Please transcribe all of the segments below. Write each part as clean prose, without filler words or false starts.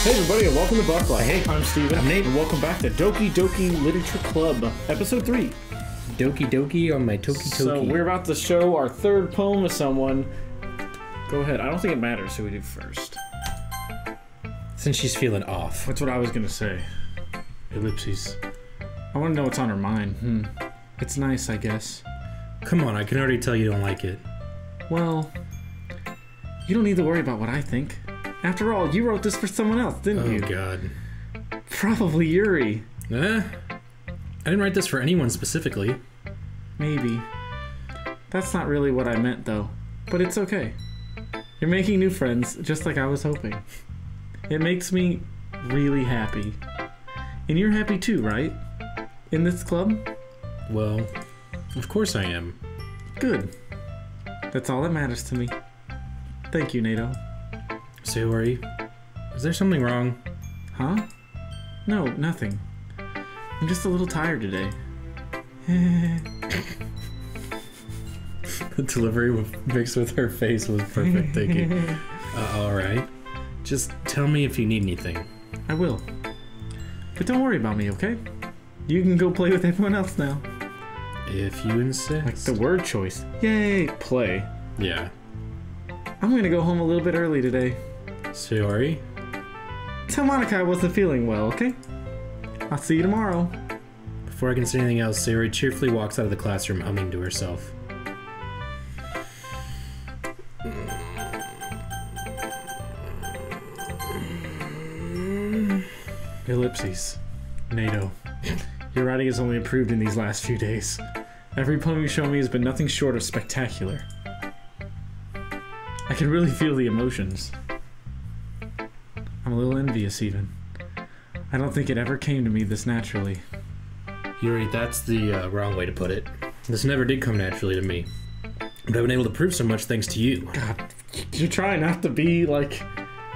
Hey everybody, and welcome to BuckLyfe. Hey, I'm Steven. I'm Nate. And welcome back to Doki Doki Literature Club, Episode 3. Doki Doki on my Toki Toki. So we're about to show our third poem to someone. Go ahead. I don't think it matters who we do first. Since she's feeling off. That's what I was going to say. Ellipses. I want to know what's on her mind. It's nice, I guess. Come on, I can already tell you don't like it. Well, you don't need to worry about what I think. After all, you wrote this for someone else, didn't you? Oh, God. Probably Yuri. I didn't write this for anyone specifically. Maybe. That's not really what I meant, though. But it's okay. You're making new friends, just like I was hoping. It makes me really happy. And you're happy too, right? In this club? Well, of course I am. Good. That's all that matters to me. Thank you, NATO. So who are you? Is there something wrong? Huh? No, nothing. I'm just a little tired today. The delivery mixed with her face was perfect, thank you. Alright. Just tell me if you need anything. I will. But don't worry about me, okay? You can go play with everyone else now. If you insist. Like the word choice. Yay, play. Yeah. I'm gonna go home a little bit early today. Sorry? Tell Monica I wasn't feeling well, okay? I'll see you tomorrow. Before I can say anything else, Sayori cheerfully walks out of the classroom humming to herself. Ellipses. NATO. Your writing has only improved in these last few days. Every poem you show me has been nothing short of spectacular. I can really feel the emotions. I'm a little envious, even. I don't think it ever came to me this naturally. Yuri, that's the wrong way to put it. This never did come naturally to me. But I've been able to prove so much thanks to you. God, you're trying not to be like...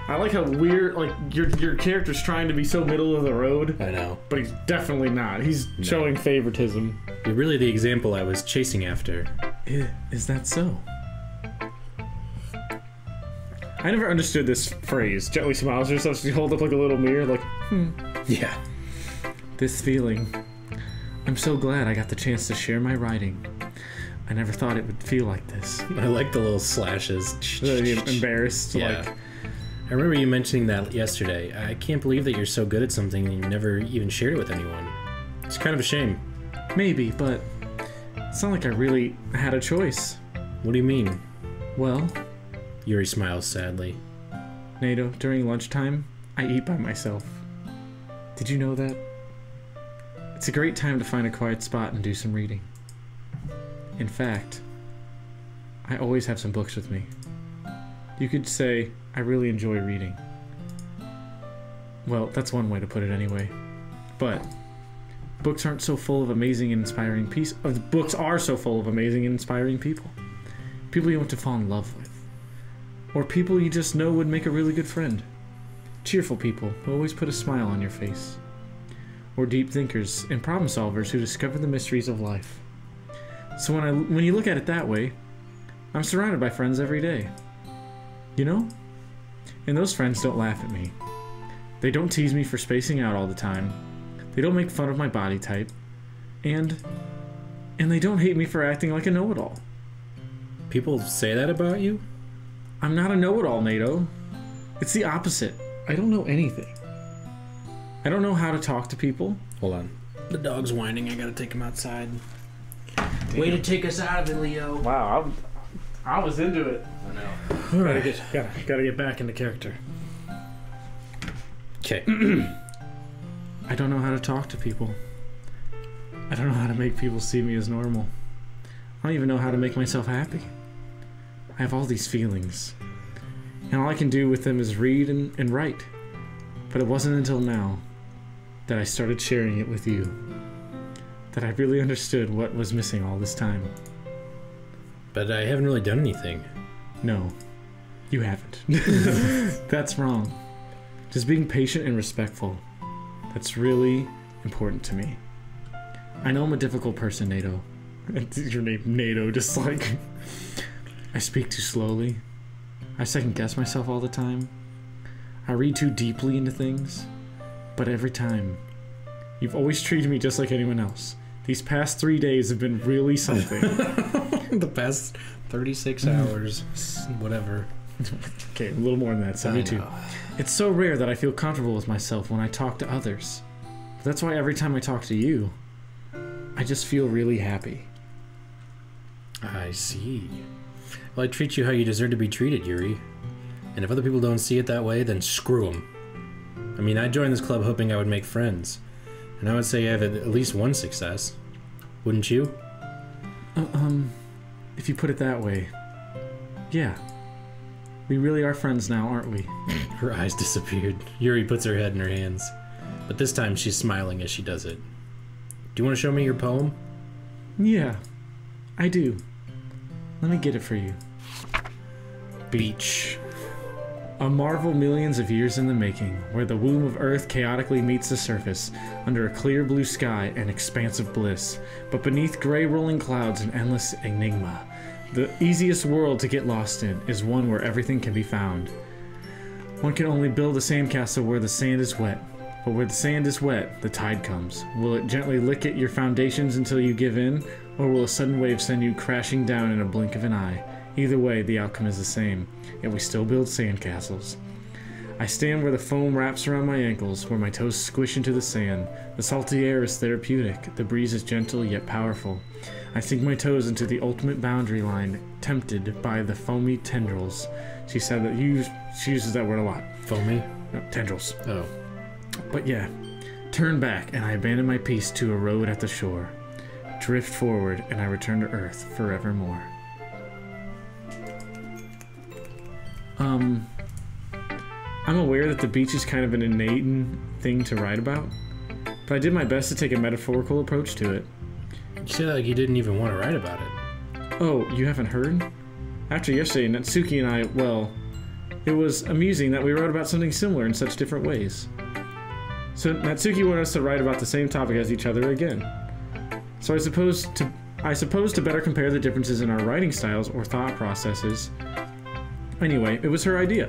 I like how weird, like, your character's trying to be so middle of the road. I know. But he's definitely not. He's showing favoritism. You're really the example I was chasing after. Is that so? I never understood this phrase. Gently smiles to herself. She hold up like a little mirror, like, Yeah. This feeling. I'm so glad I got the chance to share my writing. I never thought it would feel like this. I like the little slashes. Embarrassed, yeah. like... I remember you mentioning that yesterday. I can't believe that you're so good at something and you never even shared it with anyone. It's kind of a shame. Maybe, but it's not like I really had a choice. What do you mean? Well... Yuri smiles sadly. NATO, during lunchtime, I eat by myself. Did you know that? It's a great time to find a quiet spot and do some reading. In fact, I always have some books with me. You could say I really enjoy reading. Well, that's one way to put it anyway. But books aren't so full of amazing and inspiring books are so full of amazing and inspiring people. People you want to fall in love with. Or people you just know would make a really good friend. Cheerful people who always put a smile on your face. Or deep thinkers and problem solvers who discover the mysteries of life. So when you look at it that way, I'm surrounded by friends every day. You know? And those friends don't laugh at me. They don't tease me for spacing out all the time. They don't make fun of my body type. And they don't hate me for acting like a know-it-all. People say that about you? I'm not a know-it-all, NATO. It's the opposite. I don't know anything. I don't know how to talk to people. Hold on. The dog's whining. I gotta take him outside. Damn. Way to take us out of it, Leo. Wow, I was into it. I know. All right. Gotta get back into character. Okay. I don't know how to talk to people. I don't know how to make people see me as normal. I don't even know how to make myself happy. I have all these feelings, and all I can do with them is read and write. But it wasn't until now that I started sharing it with you that I really understood what was missing all this time. But I haven't really done anything. No, you haven't. That's wrong. Just being patient and respectful. That's really important to me. I know I'm a difficult person, NATO. Your name, NATO, just like... I speak too slowly. I second guess myself all the time. I read too deeply into things. But every time, you've always treated me just like anyone else. These past 3 days have been really something. The past 36 hours, whatever. Okay, a little more than that, 72. It's so rare that I feel comfortable with myself when I talk to others. But that's why every time I talk to you, I just feel really happy. I see. Well, I treat you how you deserve to be treated, Yuri. And if other people don't see it that way, then screw them. I mean, I joined this club hoping I would make friends. And I would say I have at least one success. Wouldn't you? If you put it that way. Yeah. We really are friends now, aren't we? Her eyes disappeared. Yuri puts her head in her hands. But this time she's smiling as she does it. Do you want to show me your poem? Yeah, I do. Let me get it for you. Beach. A marvel millions of years in the making, where the womb of Earth chaotically meets the surface, under a clear blue sky and expansive bliss, but beneath gray rolling clouds and endless enigma. The easiest world to get lost in is one where everything can be found. One can only build a sandcastle where the sand is wet, but where the sand is wet, the tide comes. Will it gently lick at your foundations until you give in, or will a sudden wave send you crashing down in a blink of an eye? Either way, the outcome is the same, yet we still build sandcastles. I stand where the foam wraps around my ankles, where my toes squish into the sand. The salty air is therapeutic, the breeze is gentle yet powerful. I sink my toes into the ultimate boundary line, tempted by the foamy tendrils. She said that she uses that word a lot. Foamy? No, tendrils. Oh. But yeah, turn back and I abandon my peace to a road at the shore. Drift forward and I return to Earth forevermore. I'm aware that the beach is kind of an innate thing to write about, but I did my best to take a metaphorical approach to it. You said like you didn't even want to write about it. Oh, you haven't heard? After yesterday, Natsuki and I, well, it was amusing that we wrote about something similar in such different ways. So Natsuki wanted us to write about the same topic as each other again. So I suppose to better compare the differences in our writing styles or thought processes. Anyway, it was her idea.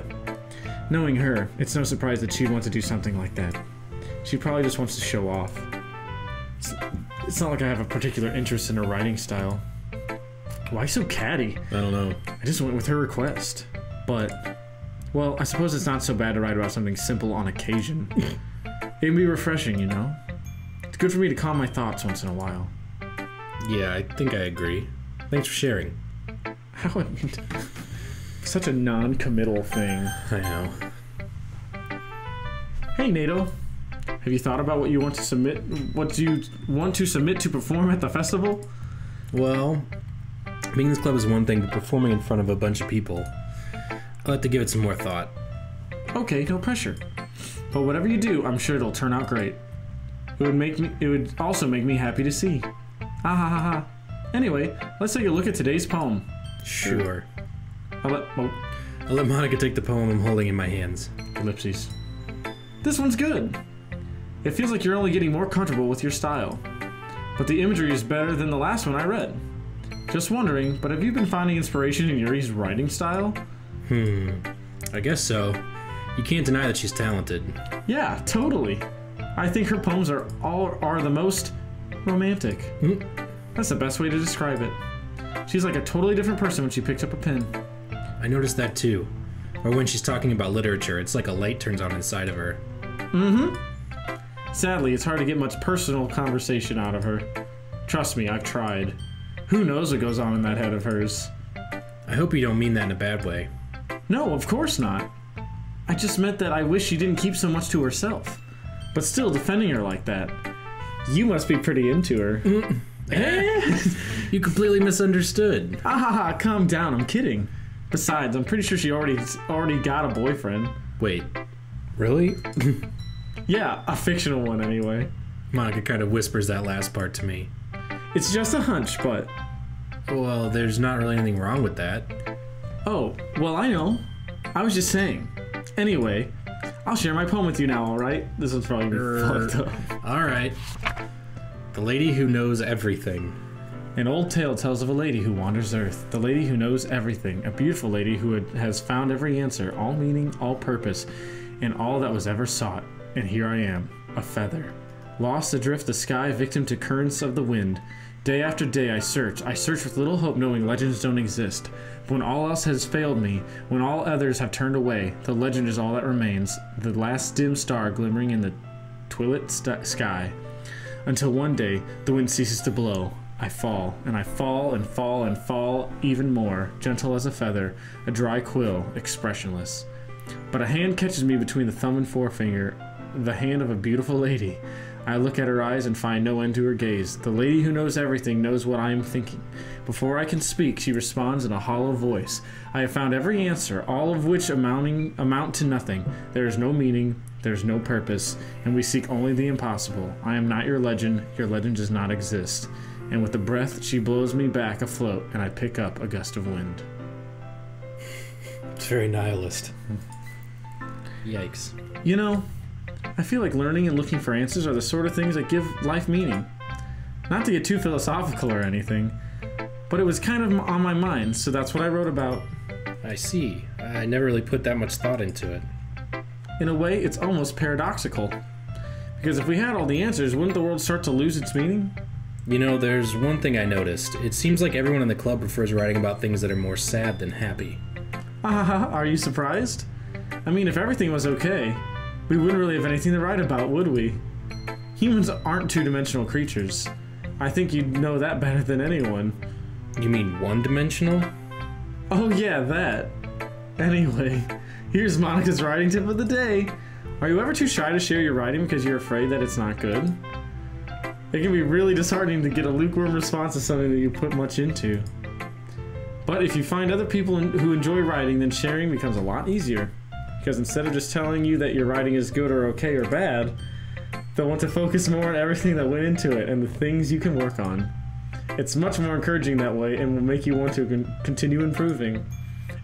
Knowing her, it's no surprise that she'd want to do something like that. She probably just wants to show off. It's not like I have a particular interest in her writing style. Why so catty? I don't know. I just went with her request. But, well, I suppose it's not so bad to write about something simple on occasion. It can be refreshing, you know? It's good for me to calm my thoughts once in a while. Yeah, I think I agree. Thanks for sharing. How such a non-committal thing. I know. Hey, Nato. Have you thought about what you want to submit? What you want to submit to perform at the festival? Well, being in this club is one thing, but performing in front of a bunch of people, I'll have to give it some more thought. Okay, no pressure. But whatever you do, I'm sure it'll turn out great. It would also make me happy to see. Ha ha ha ha. Anyway, let's take a look at today's poem. Sure. I'll let Monica take the poem I'm holding in my hands. Ellipses. This one's good. It feels like you're only getting more comfortable with your style. But the imagery is better than the last one I read. Just wondering, but have you been finding inspiration in Yuri's writing style? I guess so. You can't deny that she's talented. Yeah, totally. I think her poems are the most romantic. That's the best way to describe it. She's like a totally different person when she picks up a pen. I noticed that too. Or when she's talking about literature, it's like a light turns on inside of her. Sadly, it's hard to get much personal conversation out of her. Trust me, I've tried. Who knows what goes on in that head of hers? I hope you don't mean that in a bad way. No, of course not. I just meant that I wish she didn't keep so much to herself. But still, defending her like that. You must be pretty into her. You completely misunderstood. Ah, calm down, I'm kidding. Besides, I'm pretty sure she already got a boyfriend. Wait, really? Yeah, a fictional one anyway. Monica kind of whispers that last part to me. It's just a hunch, but... Well, there's not really anything wrong with that. Oh, well, I know. I was just saying. Anyway, I'll share my poem with you now, alright? This one's probably gonna be fucked up. Alright. The Lady Who Knows Everything. An old tale tells of a lady who wanders Earth, the lady who knows everything, a beautiful lady who has found every answer, all meaning, all purpose, and all that was ever sought, and here I am, a feather. Lost adrift the sky, victim to currents of the wind. Day after day I search with little hope, knowing legends don't exist. But when all else has failed me, when all others have turned away, the legend is all that remains, the last dim star glimmering in the twilit sky. Until one day, the wind ceases to blow. I fall, and I fall, and fall, and fall even more, gentle as a feather, a dry quill, expressionless. But a hand catches me between the thumb and forefinger, the hand of a beautiful lady. I look at her eyes and find no end to her gaze. The lady who knows everything knows what I am thinking. Before I can speak, she responds in a hollow voice. I have found every answer, all of which amount to nothing. There is no meaning, there is no purpose, and we seek only the impossible. I am not your legend does not exist. And with a breath, she blows me back afloat, and I pick up a gust of wind. It's very nihilist. Yikes. You know, I feel like learning and looking for answers are the sort of things that give life meaning. Not to get too philosophical or anything, but it was kind of on my mind, so that's what I wrote about. I see. I never really put that much thought into it. In a way, it's almost paradoxical. Because if we had all the answers, wouldn't the world start to lose its meaning? You know, there's one thing I noticed. It seems like everyone in the club prefers writing about things that are more sad than happy. Are you surprised? I mean, if everything was okay, we wouldn't really have anything to write about, would we? Humans aren't two-dimensional creatures. I think you'd know that better than anyone. You mean one-dimensional? Oh yeah, that. Anyway, here's Monica's writing tip of the day. Are you ever too shy to share your writing because you're afraid that it's not good? It can be really disheartening to get a lukewarm response to something that you put much into. But if you find other people who enjoy writing, then sharing becomes a lot easier. Because instead of just telling you that your writing is good or okay or bad, they'll want to focus more on everything that went into it and the things you can work on. It's much more encouraging that way and will make you want to continue improving.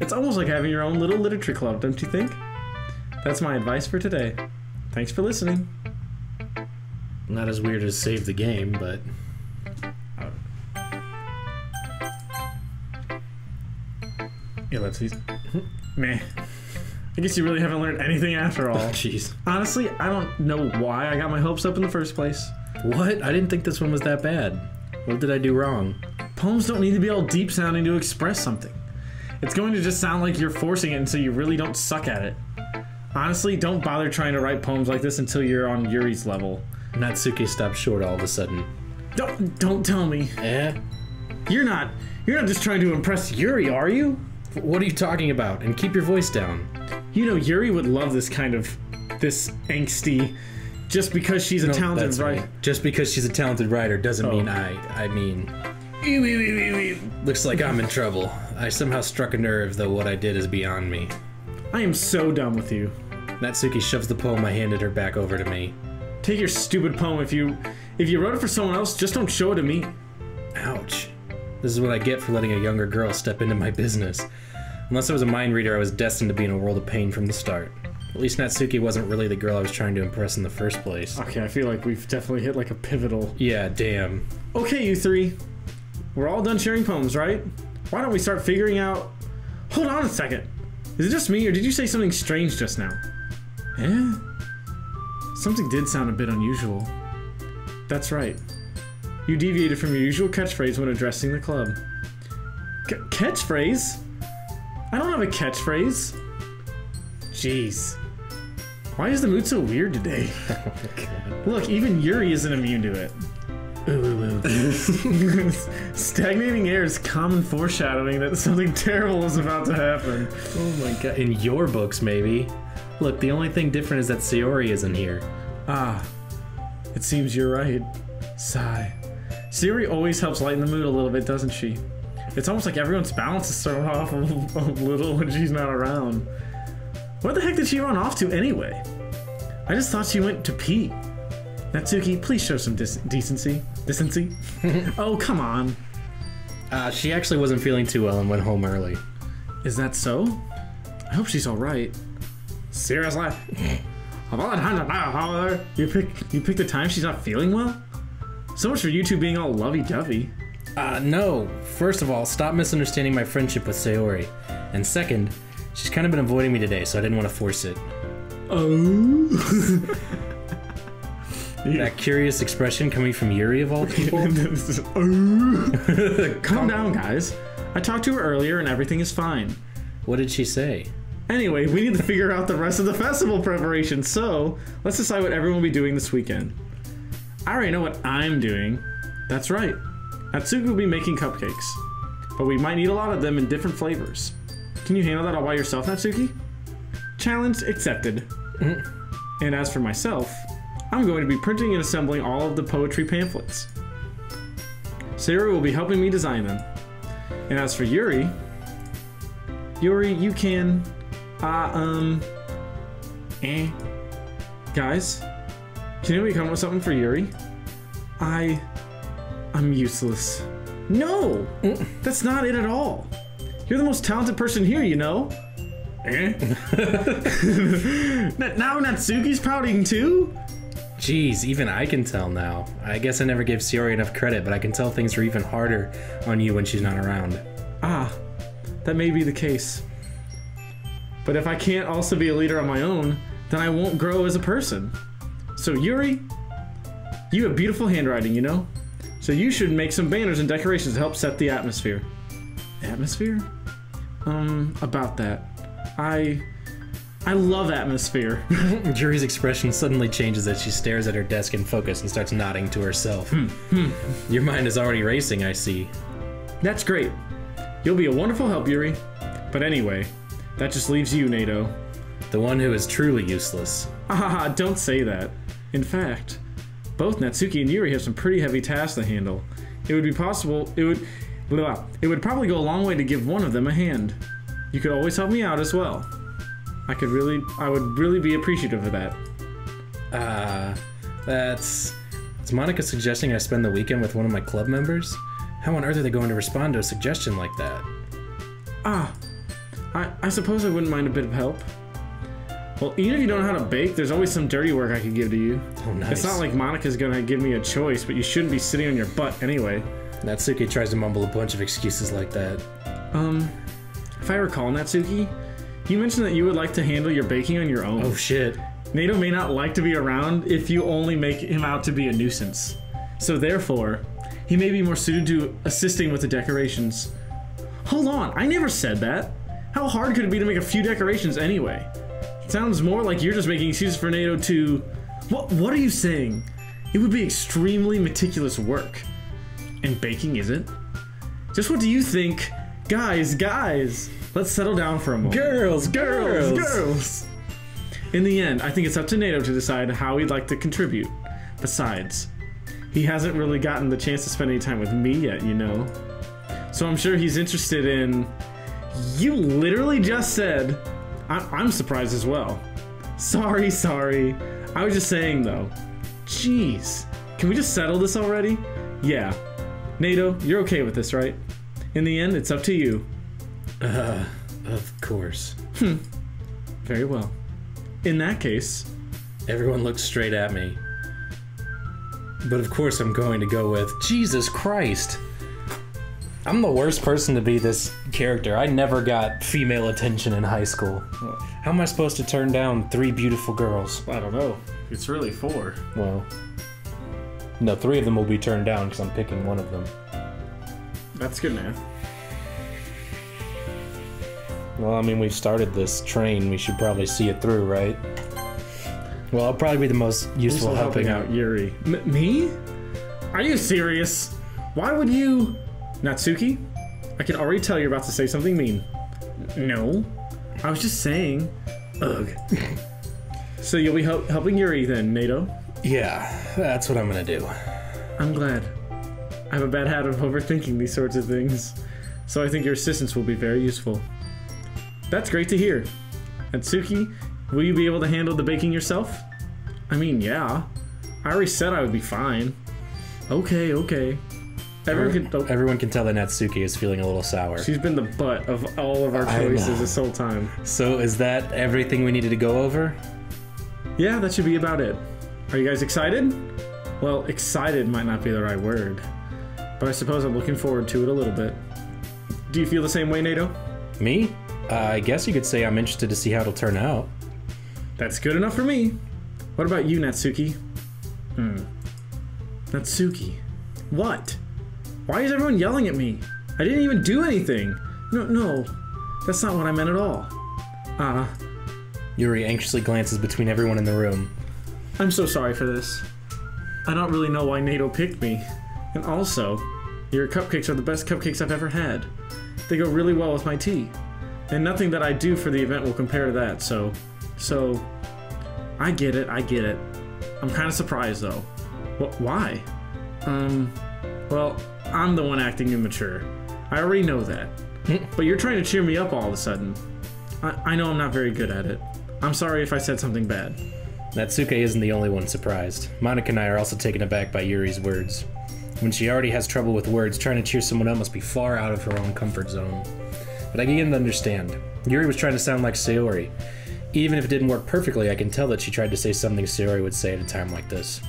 It's almost like having your own little literature club, don't you think? That's my advice for today. Thanks for listening. Not as weird as Save the Game, but... Ellipses. Meh. I guess you really haven't learned anything after all. Jeez. Honestly, I don't know why I got my hopes up in the first place. What? I didn't think this one was that bad. What did I do wrong? Poems don't need to be all deep sounding to express something. It's going to just sound like you're forcing it until you really don't suck at it. Honestly, don't bother trying to write poems like this until you're on Yuri's level. Natsuki stopped short all of a sudden. Don't tell me. Eh? You're not just trying to impress Yuri, are you? What are you talking about? And keep your voice down. You know, Yuri would love this angsty, just because she's a talented writer. Right. Just because she's a talented writer doesn't mean I mean... Looks like I'm in trouble. I somehow struck a nerve, though what I did is beyond me. I am so done with you. Natsuki shoves the poem I handed her back over to me. Take your stupid poem. If you wrote it for someone else, just don't show it to me. Ouch. This is what I get for letting a younger girl step into my business. Unless I was a mind reader, I was destined to be in a world of pain from the start. At least Natsuki wasn't really the girl I was trying to impress in the first place. Okay, I feel like we've definitely hit like a pivotal... Yeah, damn. Okay, you three. We're all done sharing poems, right? Why don't we start figuring out... Hold on a second. Is it just me, or did you say something strange just now? Eh? Something did sound a bit unusual. That's right. You deviated from your usual catchphrase when addressing the club. Catchphrase? I don't have a catchphrase. Jeez. Why is the mood so weird today? Oh my God. Look, even Yuri isn't immune to it. Ooh. Stagnating air is common foreshadowing that something terrible is about to happen. Oh my God. In your books, maybe. Look, the only thing different is that Sayori isn't here. Ah. It seems you're right. Sigh. Sayori always helps lighten the mood a little bit, doesn't she? It's almost like everyone's balance is thrown off a little when she's not around. Where the heck did she run off to anyway? I just thought she went to pee. Natsuki, please show some decency. Decency? Oh, come on. She actually wasn't feeling too well and went home early. Is that so? I hope she's alright. Seriously? Of all the times I've holler, you picked the time she's not feeling well? So much for you two being all lovey-dovey. No. First of all, stop misunderstanding my friendship with Sayori. And second, she's kind of been avoiding me today, so I didn't want to force it. Oh. That curious expression coming from Yuri of all people. Calm down, guys. I talked to her earlier and everything is fine. What did she say? Anyway, we need to figure out the rest of the festival preparation, so let's decide what everyone will be doing this weekend. I already know what I'm doing. That's right. Natsuki will be making cupcakes, but we might need a lot of them in different flavors. Can you handle that all by yourself, Natsuki? Challenge accepted. And as for myself, I'm going to be printing and assembling all of the poetry pamphlets. Sarah will be helping me design them. And as for Yuri, you can, guys, can we come up with something for Yuri? I'm useless. No, that's not it at all. You're the most talented person here, you know. Now Natsuki's pouting too? Jeez, even I can tell now. I guess I never gave Sayori enough credit, but I can tell things are even harder on you when she's not around. Ah, that may be the case. But if I can't also be a leader on my own, then I won't grow as a person. So Yuri, you have beautiful handwriting, you know? So you should make some banners and decorations to help set the atmosphere. Atmosphere? About that. I love atmosphere. Yuri's expression suddenly changes as she stares at her desk in focus and starts nodding to herself. Your mind is already racing, I see. That's great. You'll be a wonderful help, Yuri. But anyway, that just leaves you, Nato. The one who is truly useless. Ah, don't say that. In fact, both Natsuki and Yuri have some pretty heavy tasks to handle. It would probably go a long way to give one of them a hand. You could always help me out as well. I would really be appreciative of that. Is Monica suggesting I spend the weekend with one of my club members? How on earth are they going to respond to a suggestion like that? I suppose I wouldn't mind a bit of help. Well, even if you don't know how to bake, there's always some dirty work I could give to you. Oh, nice. It's not like Monica's gonna give me a choice, but you shouldn't be sitting on your butt anyway. Natsuki tries to mumble a bunch of excuses like that. If I recall, Natsuki, you mentioned that you would like to handle your baking on your own. Oh shit. Nato may not like to be around if you only make him out to be a nuisance. So therefore, he may be more suited to assisting with the decorations. Hold on, I never said that. How hard could it be to make a few decorations anyway? It sounds more like you're just making excuses for Nato to... What are you saying? It would be extremely meticulous work. And baking isn't? Just what do you think? Guys, let's settle down for a moment. Girls! In the end, I think it's up to Nato to decide how he'd like to contribute. Besides, he hasn't really gotten the chance to spend any time with me yet, you know? So I'm sure he's interested in... You literally just said... I'm surprised as well. Sorry. I was just saying, though. Jeez. Can we just settle this already? Yeah. Nato, you're okay with this, right? In the end, it's up to you. Of course. Very well. In that case... Everyone looks straight at me. But of course I'm going to go with... Jesus Christ! I'm the worst person to be this character. I never got female attention in high school. How am I supposed to turn down 3 beautiful girls? I don't know. It's really 4. Well... No, 3 of them will be turned down because I'm picking one of them. That's good math. Well, I mean, we've started this train. We should probably see it through, right? Well, I'll probably be the most useful helping out. Yuri. Me? Are you serious? Why would you... Natsuki? I can already tell you're about to say something mean. No. I was just saying. Ugh. So you'll be helping Yuri then, Nato? Yeah, that's what I'm gonna do. I'm glad. I have a bad habit of overthinking these sorts of things, so I think your assistance will be very useful. That's great to hear. Natsuki, will you be able to handle the baking yourself? I mean, yeah. I already said I would be fine. Okay. Everyone can tell that Natsuki is feeling a little sour. She's been the butt of all of our choices this whole time. So is that everything we needed to go over? Yeah, that should be about it. Are you guys excited? Well, excited might not be the right word, but I suppose I'm looking forward to it a little bit. Do you feel the same way, Nato? Me? I guess you could say I'm interested to see how it'll turn out. That's good enough for me. What about you, Natsuki? Natsuki. What? Why is everyone yelling at me? I didn't even do anything. No. That's not what I meant at all. Yuri anxiously glances between everyone in the room. I'm so sorry for this. I don't really know why NATO picked me. And also, your cupcakes are the best cupcakes I've ever had. They go really well with my tea. And nothing that I do for the event will compare to that, so... I get it. I'm kind of surprised, though. Why? Well, I'm the one acting immature. I already know that. But you're trying to cheer me up all of a sudden. I know I'm not very good at it. I'm sorry if I said something bad. Natsuki isn't the only one surprised. Monica and I are also taken aback by Yuri's words. When she already has trouble with words, trying to cheer someone up must be far out of her own comfort zone. But I begin to understand. Yuri was trying to sound like Sayori. Even if it didn't work perfectly, I can tell that she tried to say something Sayori would say at a time like this.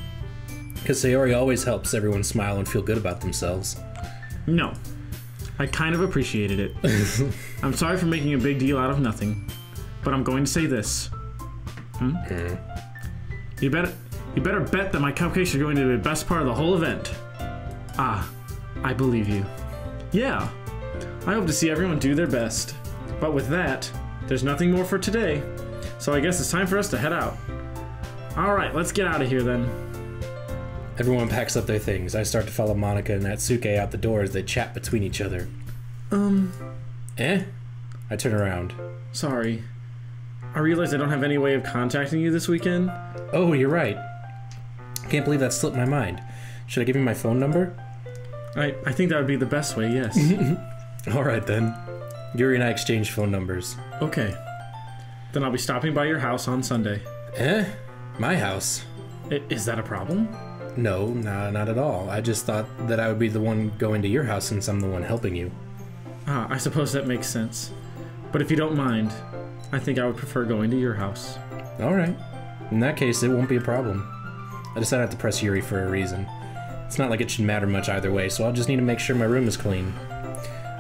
Because Sayori always helps everyone smile and feel good about themselves. No. I kind of appreciated it. I'm sorry for making a big deal out of nothing, but I'm going to say this. You better bet that my cupcakes are going to be the best part of the whole event. I believe you. Yeah, I hope to see everyone do their best. But with that, there's nothing more for today, so I guess it's time for us to head out. Alright, let's get out of here then. Everyone packs up their things. I start to follow Monica and Natsuki out the door as they chat between each other. I turn around. Sorry. I realize I don't have any way of contacting you this weekend. Oh, you're right. Can't believe that slipped my mind. Should I give you my phone number? I think that would be the best way, yes. Alright then. Yuri and I exchange phone numbers. Okay. Then I'll be stopping by your house on Sunday. My house? Is that a problem? No, not at all. I just thought that I would be the one going to your house since I'm the one helping you. I suppose that makes sense. But if you don't mind, I think I would prefer going to your house. Alright. In that case, it won't be a problem. I decided not to press Yuri for a reason. It's not like it should matter much either way, so I'll just need to make sure my room is clean.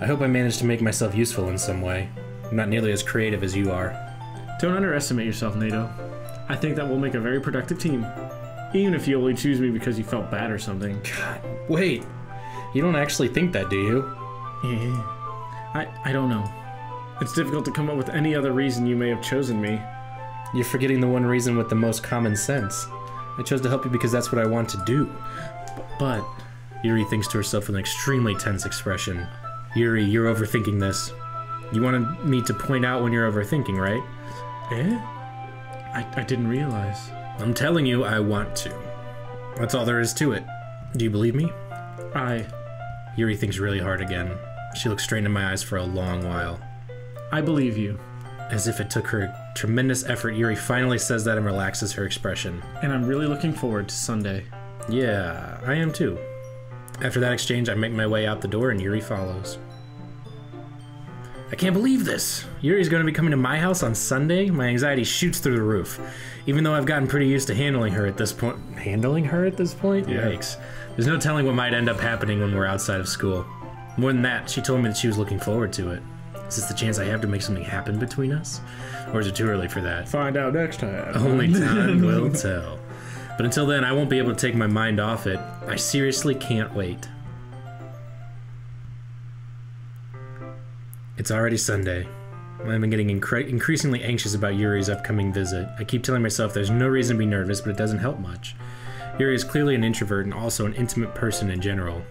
I hope I managed to make myself useful in some way. I'm not nearly as creative as you are. Don't underestimate yourself, NATO. I think that we'll make a very productive team. Even if you only choose me because you felt bad or something. God, wait. You don't actually think that, do you? Yeah. I don't know. It's difficult to come up with any other reason you may have chosen me. You're forgetting the one reason with the most common sense. I chose to help you because that's what I want to do. But... Yuri thinks to herself with an extremely tense expression. Yuri, you're overthinking this. You wanted me to point out when you're overthinking, right? I didn't realize. I'm telling you, I want to. That's all there is to it. Do you believe me? Yuri thinks really hard again. She looks straight into my eyes for a long while. I believe you. As if it took her tremendous effort, Yuri finally says that and relaxes her expression. And I'm really looking forward to Sunday. Yeah, I am too. After that exchange, I make my way out the door and Yuri follows. I can't believe this! Yuri's going to be coming to my house on Sunday? My anxiety shoots through the roof. Even though I've gotten pretty used to handling her at this point. Handling her at this point? Yeah. Yikes. There's no telling what might end up happening when we're outside of school. More than that, she told me that she was looking forward to it. Is this the chance I have to make something happen between us? Or is it too early for that? Find out next time. Only time will tell. But until then, I won't be able to take my mind off it. I seriously can't wait. It's already Sunday. I've been getting increasingly anxious about Yuri's upcoming visit. I keep telling myself there's no reason to be nervous, but it doesn't help much. Yuri is clearly an introvert and also an intimate person in general.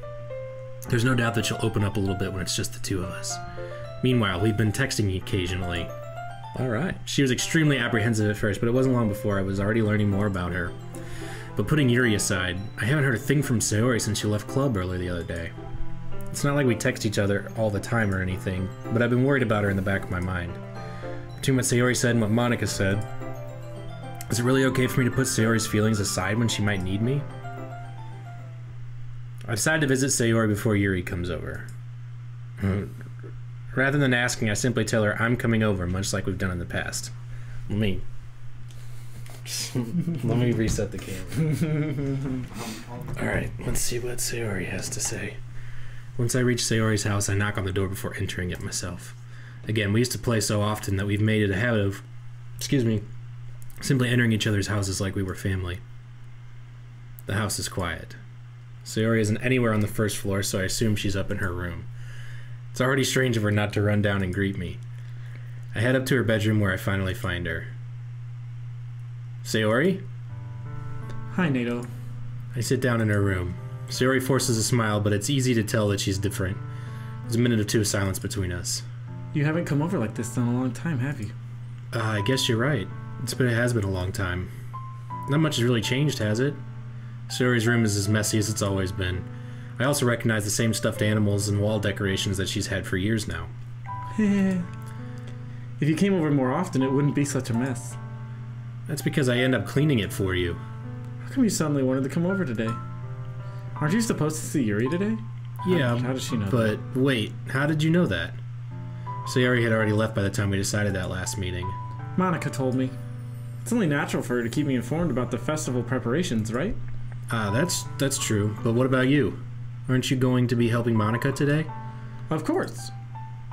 There's no doubt that she'll open up a little bit when it's just the two of us. Meanwhile, we've been texting occasionally. Alright. She was extremely apprehensive at first, but it wasn't long before I was already learning more about her. But putting Yuri aside, I haven't heard a thing from Sayori since she left club earlier the other day. It's not like we text each other all the time or anything, but I've been worried about her in the back of my mind. Between what Sayori said and what Monica said, is it really okay for me to put Sayori's feelings aside when she might need me? I decided to visit Sayori before Yuri comes over. Rather than asking, I simply tell her I'm coming over, much like we've done in the past. Let me reset the camera. Alright, let's see what Sayori has to say. Once I reach Sayori's house, I knock on the door before entering it myself. Again, we used to play so often that we've made it a habit of, simply entering each other's houses like we were family. The house is quiet. Sayori isn't anywhere on the first floor, so I assume she's up in her room. It's already strange of her not to run down and greet me. I head up to her bedroom where I finally find her. Sayori? Hi, Nato. I sit down in her room. Sayori forces a smile, but it's easy to tell that she's different. There's a minute or two of silence between us. You haven't come over like this in a long time, have you? I guess you're right. It has been a long time. Not much has really changed, has it? Sayori's room is as messy as it's always been. I also recognize the same stuffed animals and wall decorations that she's had for years now. If you came over more often, it wouldn't be such a mess. That's because I end up cleaning it for you. How come you suddenly wanted to come over today? Aren't you supposed to see Yuri today? Yeah, how does she know but that? Wait, how did you know that? Sayori had already left by the time we decided that last meeting. Monica told me. It's only natural for her to keep me informed about the festival preparations, right? That's true. But what about you? Aren't you going to be helping Monica today? Of course.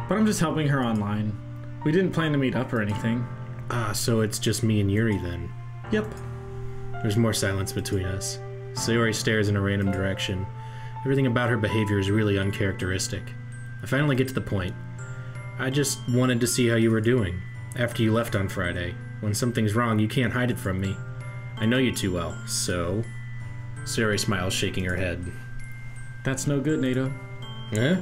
But I'm just helping her online. We didn't plan to meet up or anything. So it's just me and Yuri then? Yep. There's more silence between us. Sayori stares in a random direction. Everything about her behavior is really uncharacteristic. I finally get to the point. I just wanted to see how you were doing. After you left on Friday. When something's wrong, you can't hide it from me. I know you too well, so... Sayori smiles, shaking her head. That's no good, Nato. Eh?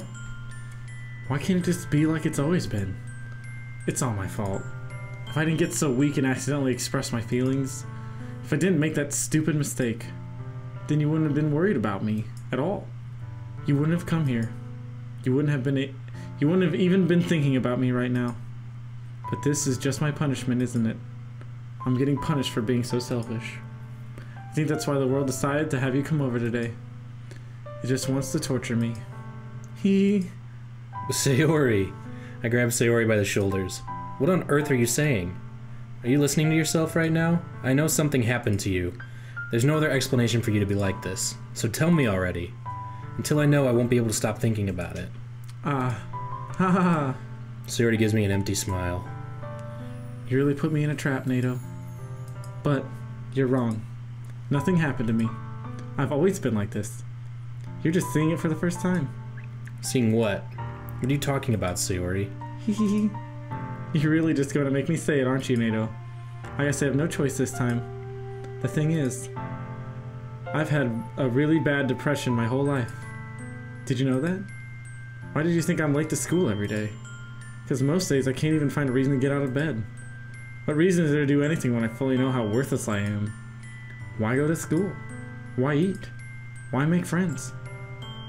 Why can't it just be like it's always been? It's all my fault. If I didn't get so weak and accidentally express my feelings, if I didn't make that stupid mistake, then you wouldn't have been worried about me at all. You wouldn't have come here. You wouldn't have even been thinking about me right now. But this is just my punishment, isn't it? I'm getting punished for being so selfish. I think that's why the world decided to have you come over today. It just wants to torture me. Sayori. I grab Sayori by the shoulders. What on earth are you saying? Are you listening to yourself right now? I know something happened to you. There's no other explanation for you to be like this. So tell me already. Until I know, I won't be able to stop thinking about it. Ha ha ha. Sayori gives me an empty smile. You really put me in a trap, Nato. But you're wrong. Nothing happened to me. I've always been like this. You're just seeing it for the first time. Seeing what? What are you talking about, Sayori? Hehehe. You're really just going to make me say it, aren't you, Nato? I guess I have no choice this time. The thing is, I've had a really bad depression my whole life. Did you know that? Why did you think I'm late to school every day? Because most days I can't even find a reason to get out of bed. What reason is there to do anything when I fully know how worthless I am? Why go to school? Why eat? Why make friends?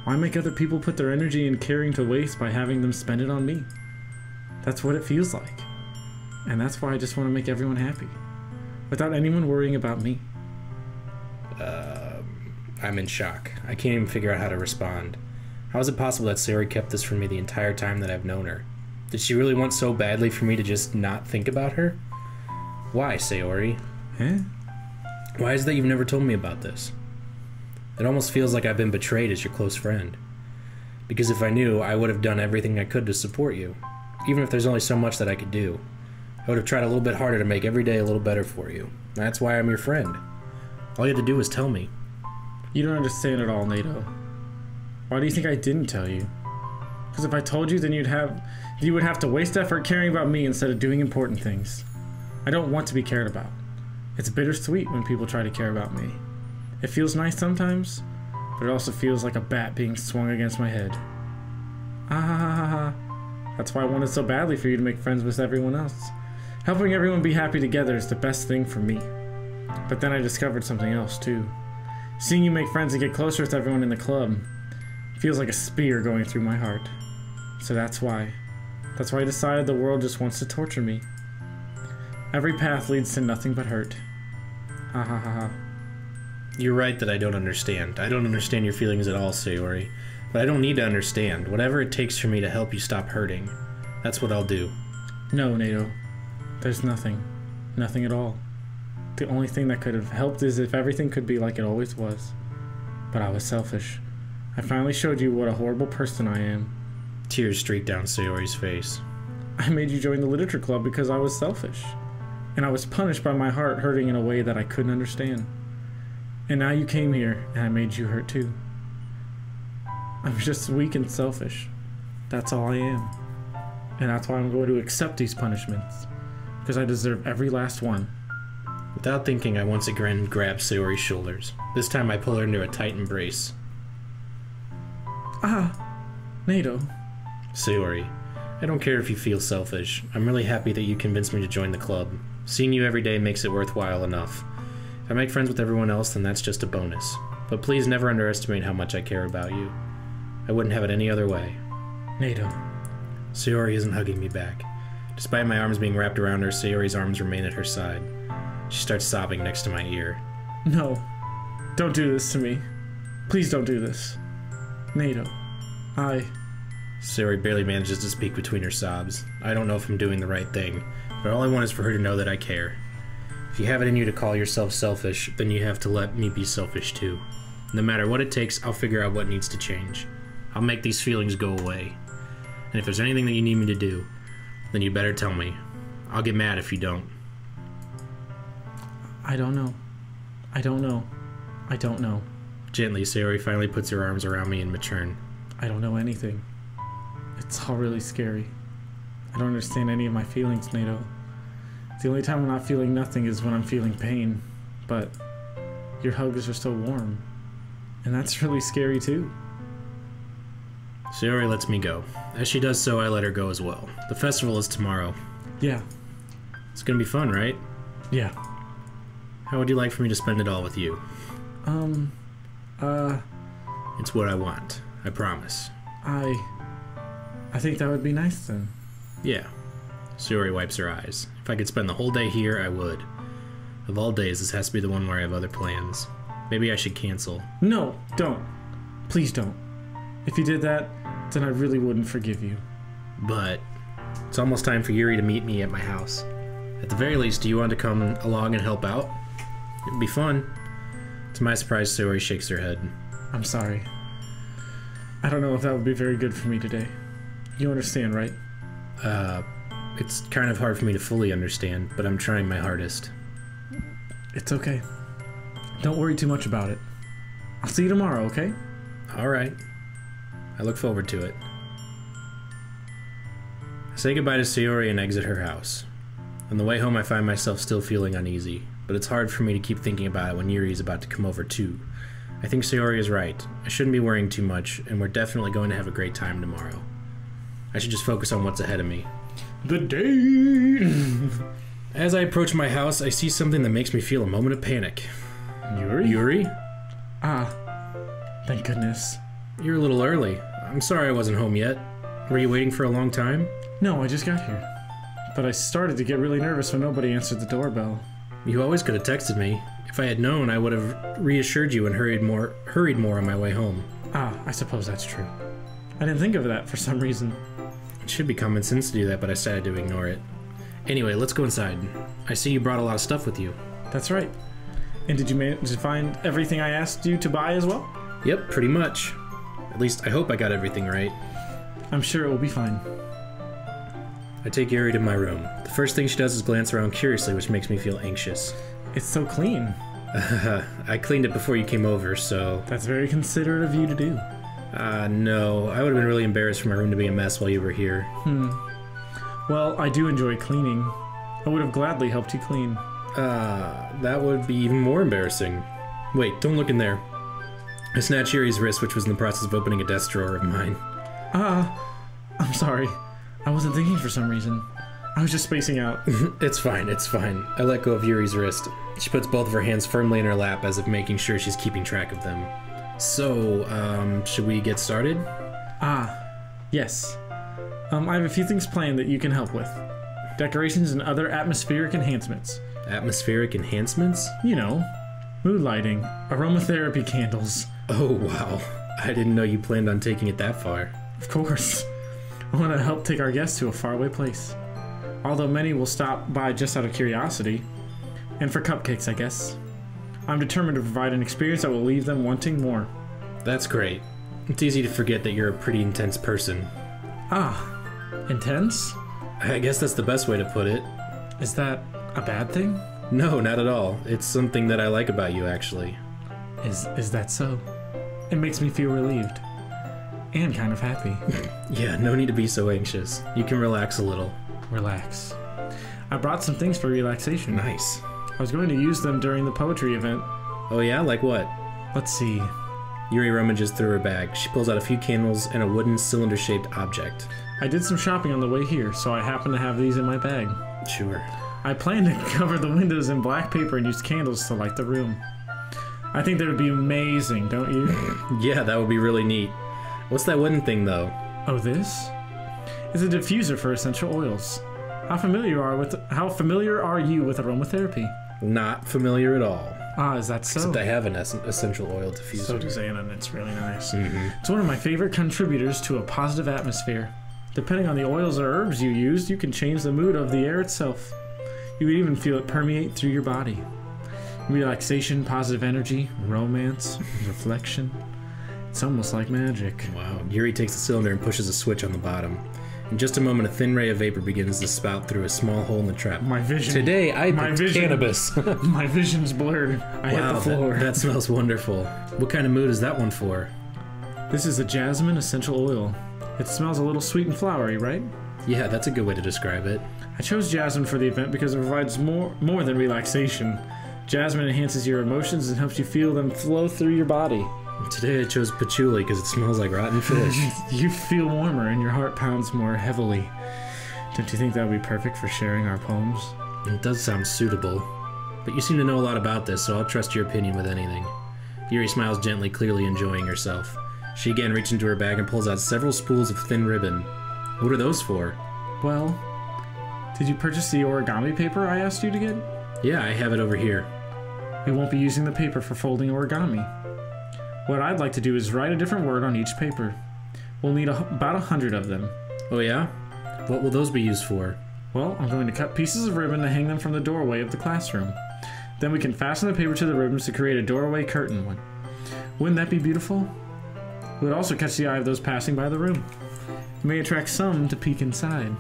Why make other people put their energy and caring to waste by having them spend it on me? That's what it feels like. And that's why I just want to make everyone happy. Without anyone worrying about me. I'm in shock. I can't even figure out how to respond. How is it possible that Sayori kept this from me the entire time that I've known her? Did she really want so badly for me to just not think about her? Why, Sayori? Huh? Why is it that you've never told me about this? It almost feels like I've been betrayed as your close friend. Because if I knew, I would have done everything I could to support you. Even if there's only so much that I could do. I would have tried a little bit harder to make every day a little better for you. That's why I'm your friend. All you had to do was tell me. You don't understand at all, Nato. Why do you think I didn't tell you? Because if I told you, then you would have to waste effort caring about me instead of doing important things. I don't want to be cared about. It's bittersweet when people try to care about me. It feels nice sometimes, but it also feels like a bat being swung against my head. Ah ha ha ha ha. That's why I wanted so badly for you to make friends with everyone else. Helping everyone be happy together is the best thing for me. But then I discovered something else too. Seeing you make friends and get closer with everyone in the club feels like a spear going through my heart. So that's why. That's why I decided the world just wants to torture me. Every path leads to nothing but hurt. Ha ha ha ha. You're right that I don't understand. I don't understand your feelings at all, Sayori. But I don't need to understand. Whatever it takes for me to help you stop hurting, that's what I'll do. No, Nato. There's nothing. Nothing at all. The only thing that could have helped is if everything could be like it always was. But I was selfish. I finally showed you what a horrible person I am. Tears streak down Sayori's face. I made you join the literature club because I was selfish. and I was punished by my heart hurting in a way that I couldn't understand. And now you came here, and I made you hurt too. I'm just weak and selfish. That's all I am. And that's why I'm going to accept these punishments, because I deserve every last one. Without thinking, I once again grab Sayori's shoulders. This time I pull her into a tight embrace. Ah, Nato. Sayori, I don't care if you feel selfish. I'm really happy that you convinced me to join the club. Seeing you every day makes it worthwhile enough. If I make friends with everyone else, then that's just a bonus. But please never underestimate how much I care about you. I wouldn't have it any other way. Nato. Sayori isn't hugging me back. Despite my arms being wrapped around her, Sayori's arms remain at her side. She starts sobbing next to my ear. No. Don't do this to me. Please don't do this. Nato. Sayori barely manages to speak between her sobs. I don't know if I'm doing the right thing, but all I want is for her to know that I care. If you have it in you to call yourself selfish, then you have to let me be selfish too. No matter what it takes, I'll figure out what needs to change. I'll make these feelings go away. And if there's anything that you need me to do, then you better tell me. I'll get mad if you don't. I don't know. I don't know. I don't know. Gently, Sayori finally puts her arms around me in return. I don't know anything. It's all really scary. I don't understand any of my feelings, Nato. The only time I'm not feeling nothing is when I'm feeling pain. But your hugs are so warm. And that's really scary too. Sayori lets me go. As she does so, I let her go as well. The festival is tomorrow. Yeah. It's gonna be fun, right? Yeah. How would you like for me to spend it all with you? It's what I want. I promise. I think that would be nice then. Yeah. Sayori wipes her eyes. If I could spend the whole day here, I would. Of all days, this has to be the one where I have other plans. Maybe I should cancel. No, don't. Please don't. If you did that, then I really wouldn't forgive you. But it's almost time for Yuri to meet me at my house. At the very least, do you want to come along and help out? It would be fun. To my surprise, Sayori shakes her head. I'm sorry. I don't know if that would be very good for me today. You understand, right? It's kind of hard for me to fully understand, but I'm trying my hardest. It's okay. Don't worry too much about it. I'll see you tomorrow, okay? Alright. I look forward to it. I say goodbye to Sayori and exit her house. On the way home, I find myself still feeling uneasy, but it's hard for me to keep thinking about it when Yuri is about to come over too. I think Sayori is right. I shouldn't be worrying too much, and we're definitely going to have a great time tomorrow. I should just focus on what's ahead of me. The day! As I approach my house, I see something that makes me feel a moment of panic. Yuri? Yuri? Ah, thank goodness. You're a little early. I'm sorry I wasn't home yet. Were you waiting for a long time? No, I just got here. But I started to get really nervous when nobody answered the doorbell. You always could have texted me. If I had known, I would have reassured you and hurried more on my way home. Ah, I suppose that's true. I didn't think of that for some reason. It should be common sense to do that, but I decided to ignore it. Anyway, let's go inside. I see you brought a lot of stuff with you. That's right. And did you manage to find everything I asked you to buy as well? Yep, pretty much. At least I hope I got everything right. I'm sure it will be fine. I take Yuri to my room. The first thing she does is glance around curiously, which makes me feel anxious. It's so clean. I cleaned it before you came over, so... That's very considerate of you to do. No. I would have been really embarrassed for my room to be a mess while you were here. Well, I do enjoy cleaning. I would have gladly helped you clean. That would be even more embarrassing. Wait, don't look in there. I snatched Yuri's wrist, which was in the process of opening a desk drawer of mine. I'm sorry. I wasn't thinking for some reason. I was just spacing out. It's fine, it's fine. I let go of Yuri's wrist. She puts both of her hands firmly in her lap as if making sure she's keeping track of them. So, should we get started? Yes. I have a few things planned that you can help with. Decorations and other atmospheric enhancements. Atmospheric enhancements? You know, mood lighting, aromatherapy candles. Oh, wow. I didn't know you planned on taking it that far. Of course. I want to help take our guests to a faraway place. Although many will stop by just out of curiosity. And for cupcakes, I guess. I'm determined to provide an experience that will leave them wanting more. That's great. It's easy to forget that you're a pretty intense person. Intense? I guess that's the best way to put it. Is that a bad thing? No, not at all. It's something that I like about you, actually. Is that so? It makes me feel relieved. And kind of happy. Yeah, no need to be so anxious. You can relax a little. Relax. I brought some things for relaxation. Nice. I was going to use them during the poetry event. Oh yeah? Like what? Let's see. Yuri rummages through her bag. She pulls out a few candles and a wooden cylinder-shaped object. I did some shopping on the way here, so I happen to have these in my bag. Sure. I plan to cover the windows in black paper and use candles to light the room. I think that would be amazing, don't you? Yeah, that would be really neat. What's that wooden thing, though? Oh, this? It's a diffuser for essential oils. How familiar are you with aromatherapy? Not familiar at all. Ah, is that so? Except I have an essential oil diffuser. So does Anna, and it's really nice. Mm-hmm. It's one of my favorite contributors to a positive atmosphere. Depending on the oils or herbs you used, you can change the mood of the air itself. You would even feel it permeate through your body. Relaxation, positive energy, romance, reflection. It's almost like magic. Wow. Yuri takes the cylinder and pushes a switch on the bottom. In just a moment, a thin ray of vapor begins to spout through a small hole in the trap. My vision. Today, I picked cannabis. My vision's blurred. I hit the floor. That smells wonderful. What kind of mood is that one for? This is a jasmine essential oil. It smells a little sweet and flowery, right? Yeah, that's a good way to describe it. I chose jasmine for the event because it provides more than relaxation. Jasmine enhances your emotions and helps you feel them flow through your body. Today I chose patchouli because it smells like rotten fish. You feel warmer and your heart pounds more heavily. Don't you think that would be perfect for sharing our poems? It does sound suitable. But you seem to know a lot about this, so I'll trust your opinion with anything. Yuri smiles gently, clearly enjoying herself. She again reaches into her bag and pulls out several spools of thin ribbon. What are those for? Well, did you purchase the origami paper I asked you to get? Yeah, I have it over here. We won't be using the paper for folding origami. What I'd like to do is write a different word on each paper. We'll need about 100 of them. Oh yeah? What will those be used for? Well, I'm going to cut pieces of ribbon to hang them from the doorway of the classroom. Then we can fasten the paper to the ribbons to create a doorway curtain. Wouldn't that be beautiful? It would also catch the eye of those passing by the room. It may attract some to peek inside.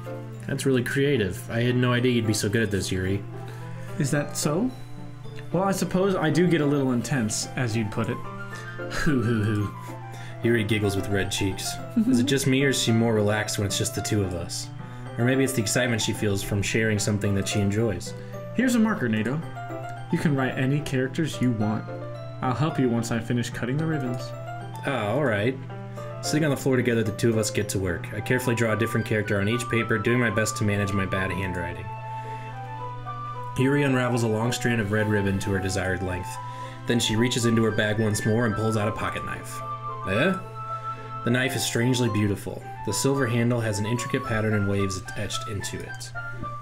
That's really creative. I had no idea you'd be so good at this, Yuri. Is that so? Well, I suppose I do get a little intense, as you'd put it. Hoo hoo hoo. Yuri giggles with red cheeks. Is it just me, or is she more relaxed when it's just the two of us? Or maybe it's the excitement she feels from sharing something that she enjoys. Here's a marker, NATO. You can write any characters you want. I'll help you once I finish cutting the ribbons. Ah, alright. Sitting on the floor together, the two of us get to work. I carefully draw a different character on each paper, doing my best to manage my bad handwriting. Yuri unravels a long strand of red ribbon to her desired length. Then she reaches into her bag once more and pulls out a pocket knife. The knife is strangely beautiful. The silver handle has an intricate pattern and waves etched into it.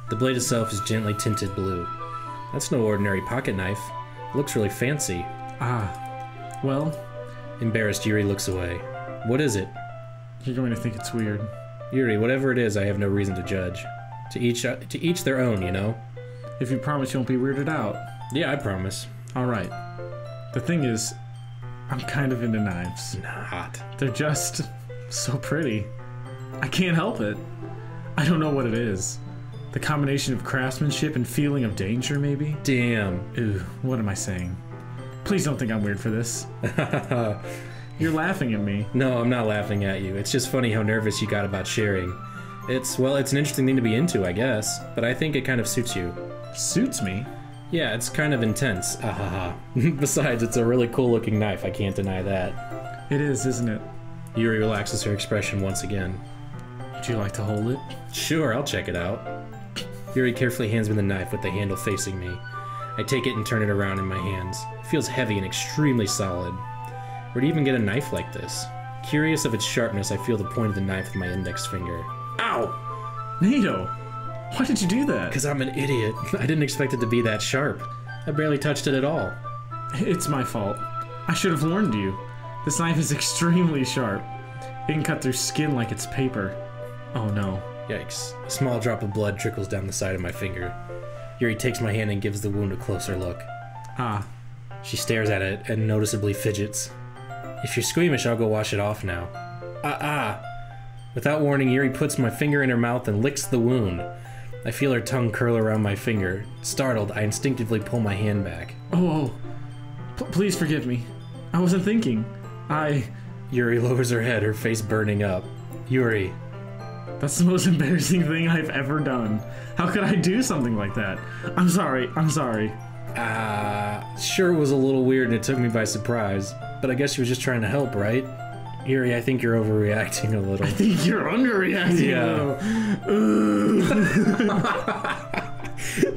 The blade itself is gently tinted blue. That's no ordinary pocket knife. It looks really fancy. Ah, well... Embarrassed, Yuri looks away. What is it? You're going to think it's weird. Yuri, whatever it is, I have no reason to judge. To each their own, you know? If you promise you won't be weirded out. Yeah, I promise. Alright. The thing is, I'm kind of into knives. Not. They're just so pretty. I can't help it. I don't know what it is. The combination of craftsmanship and feeling of danger, maybe? Damn. Ooh, what am I saying? Please don't think I'm weird for this. You're laughing at me. No, I'm not laughing at you. It's just funny how nervous you got about sharing. It's an interesting thing to be into, I guess. But I think it kind of suits you. Suits me? Yeah, it's kind of intense. Besides, it's a really cool looking knife, I can't deny that. It is, isn't it? Yuri relaxes her expression once again. Would you like to hold it? Sure, I'll check it out. Yuri carefully hands me the knife with the handle facing me. I take it and turn it around in my hands. It feels heavy and extremely solid. Where do you even get a knife like this? Curious of its sharpness, I feel the point of the knife with my index finger. Ow! NATO! Why did you do that? Because I'm an idiot. I didn't expect it to be that sharp. I barely touched it at all. It's my fault. I should have warned you. This knife is extremely sharp. It can cut through skin like it's paper. Oh no. Yikes. A small drop of blood trickles down the side of my finger. Yuri takes my hand and gives the wound a closer look. Ah. She stares at it and noticeably fidgets. If you're squeamish, I'll go wash it off now. Without warning, Yuri puts my finger in her mouth and licks the wound. I feel her tongue curl around my finger. Startled, I instinctively pull my hand back. Oh, please forgive me. I wasn't thinking. Yuri lowers her head, her face burning up. Yuri. That's the most embarrassing thing I've ever done. How could I do something like that? I'm sorry. Sure it was a little weird and it took me by surprise, but I guess she was just trying to help, right? Yuri, I think you're overreacting a little. I think you're underreacting a little.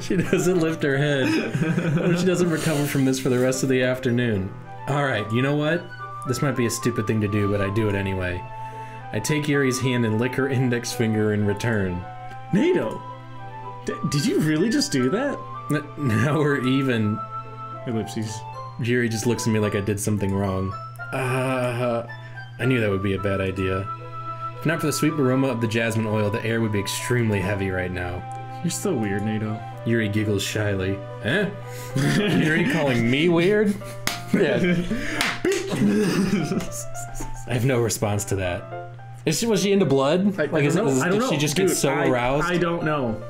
She doesn't lift her head. She doesn't recover from this for the rest of the afternoon. Alright, you know what? This might be a stupid thing to do, but I do it anyway. I take Yuri's hand and lick her index finger in return. NATO! Did you really just do that? Now we're even. Ellipses. Yuri just looks at me like I did something wrong. I knew that would be a bad idea. If not for the sweet aroma of the jasmine oil, the air would be extremely heavy right now. You're still weird, NATO. Yuri giggles shyly. Eh? Yuri calling me weird? Yeah. I have no response to that. Was she into blood? I don't know. Did she just get so aroused? I don't know.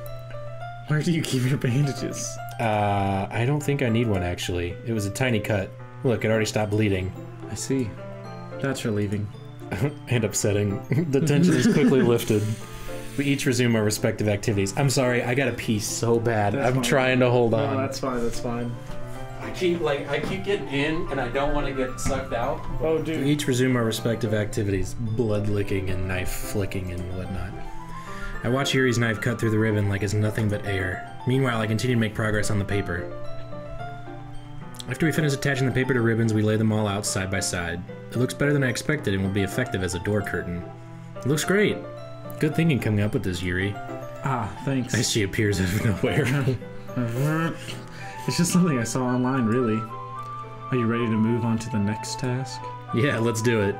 Where do you keep your bandages? I don't think I need one, actually. It was a tiny cut. Look, it already stopped bleeding. I see. That's relieving. And upsetting. The tension is quickly lifted. We each resume our respective activities. I'm sorry, I gotta pee so bad. I'm trying to hold on. No, that's fine. I keep getting in, and I don't want to get sucked out. Oh, dude. We each resume our respective activities. Blood licking and knife flicking and whatnot. I watch Yuri's knife cut through the ribbon like it's nothing but air. Meanwhile, I continue to make progress on the paper. After we finish attaching the paper to ribbons, we lay them all out side by side. It looks better than I expected and will be effective as a door curtain. It looks great. Good thinking coming up with this, Yuri. Ah, thanks. As she appears out of nowhere. It's just something I saw online, really. Are you ready to move on to the next task? Yeah, let's do it.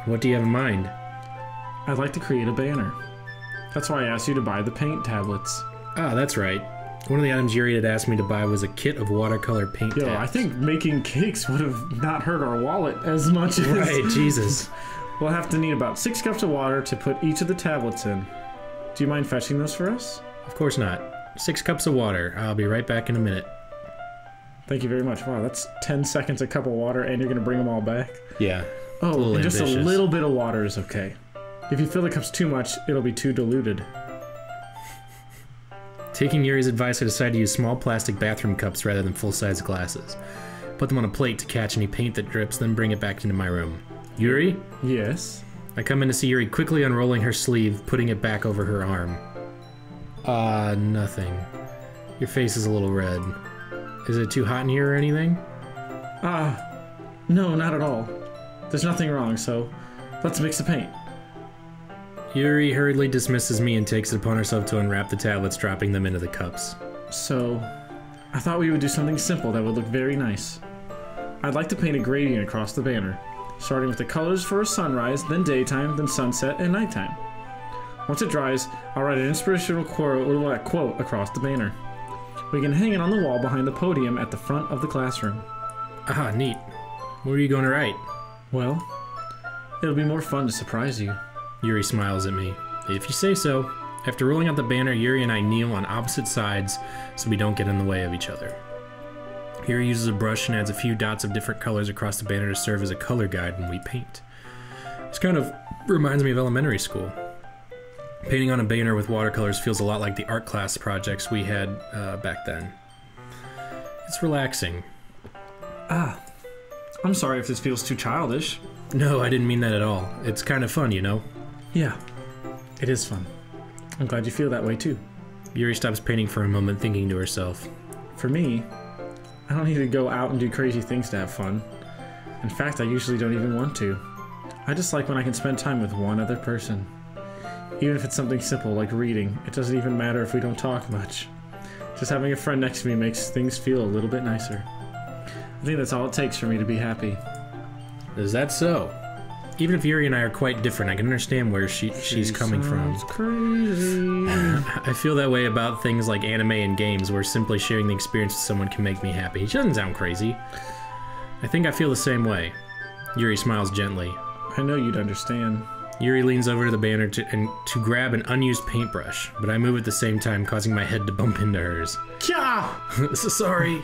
What do you have in mind? I'd like to create a banner. That's why I asked you to buy the paint tablets. Ah, that's right. One of the items Yuri had asked me to buy was a kit of watercolor paint tabs. I think making cakes would have not hurt our wallet as much as... Right, Jesus. We'll have to need about 6 cups of water to put each of the tablets in. Do you mind fetching those for us? Of course not. 6 cups of water. I'll be right back in a minute. Thank you very much. Wow, that's 10 seconds a cup of water and you're going to bring them all back? Yeah. Oh, and just a little bit of water is okay. If you fill the cups too much, it'll be too diluted. Taking Yuri's advice, I decided to use small plastic bathroom cups rather than full-size glasses. Put them on a plate to catch any paint that drips, then bring it back into my room. Yuri? Yes? I come in to see Yuri quickly unrolling her sleeve, putting it back over her arm. Nothing. Your face is a little red. Is it too hot in here or anything? No, not at all. There's nothing wrong, so let's mix the paint. Yuri hurriedly dismisses me and takes it upon herself to unwrap the tablets, dropping them into the cups. So, I thought we would do something simple that would look very nice. I'd like to paint a gradient across the banner, starting with the colors for a sunrise, then daytime, then sunset, and nighttime. Once it dries, I'll write an inspirational quote across the banner. We can hang it on the wall behind the podium at the front of the classroom. Ah, neat. What are you going to write? Well, it'll be more fun to surprise you. Yuri smiles at me. If you say so. After rolling out the banner, Yuri and I kneel on opposite sides so we don't get in the way of each other. Yuri uses a brush and adds a few dots of different colors across the banner to serve as a color guide when we paint. This kind of reminds me of elementary school. Painting on a banner with watercolors feels a lot like the art class projects we had back then. It's relaxing. I'm sorry if this feels too childish. No, I didn't mean that at all. It's kind of fun, you know? Yeah, it is fun. I'm glad you feel that way too. Yuri stops painting for a moment, thinking to herself. For me, I don't need to go out and do crazy things to have fun. In fact, I usually don't even want to. I just like when I can spend time with one other person. Even if it's something simple like reading, it doesn't even matter if we don't talk much. Just having a friend next to me makes things feel a little bit nicer. I think that's all it takes for me to be happy. Is that so? Even if Yuri and I are quite different, I can understand where she's coming from. Crazy. I feel that way about things like anime and games, where simply sharing the experience with someone can make me happy. She doesn't sound crazy. I think I feel the same way. Yuri smiles gently. I know you'd understand. Yuri leans over to the banner to grab an unused paintbrush, but I move at the same time, causing my head to bump into hers. Kya! So sorry.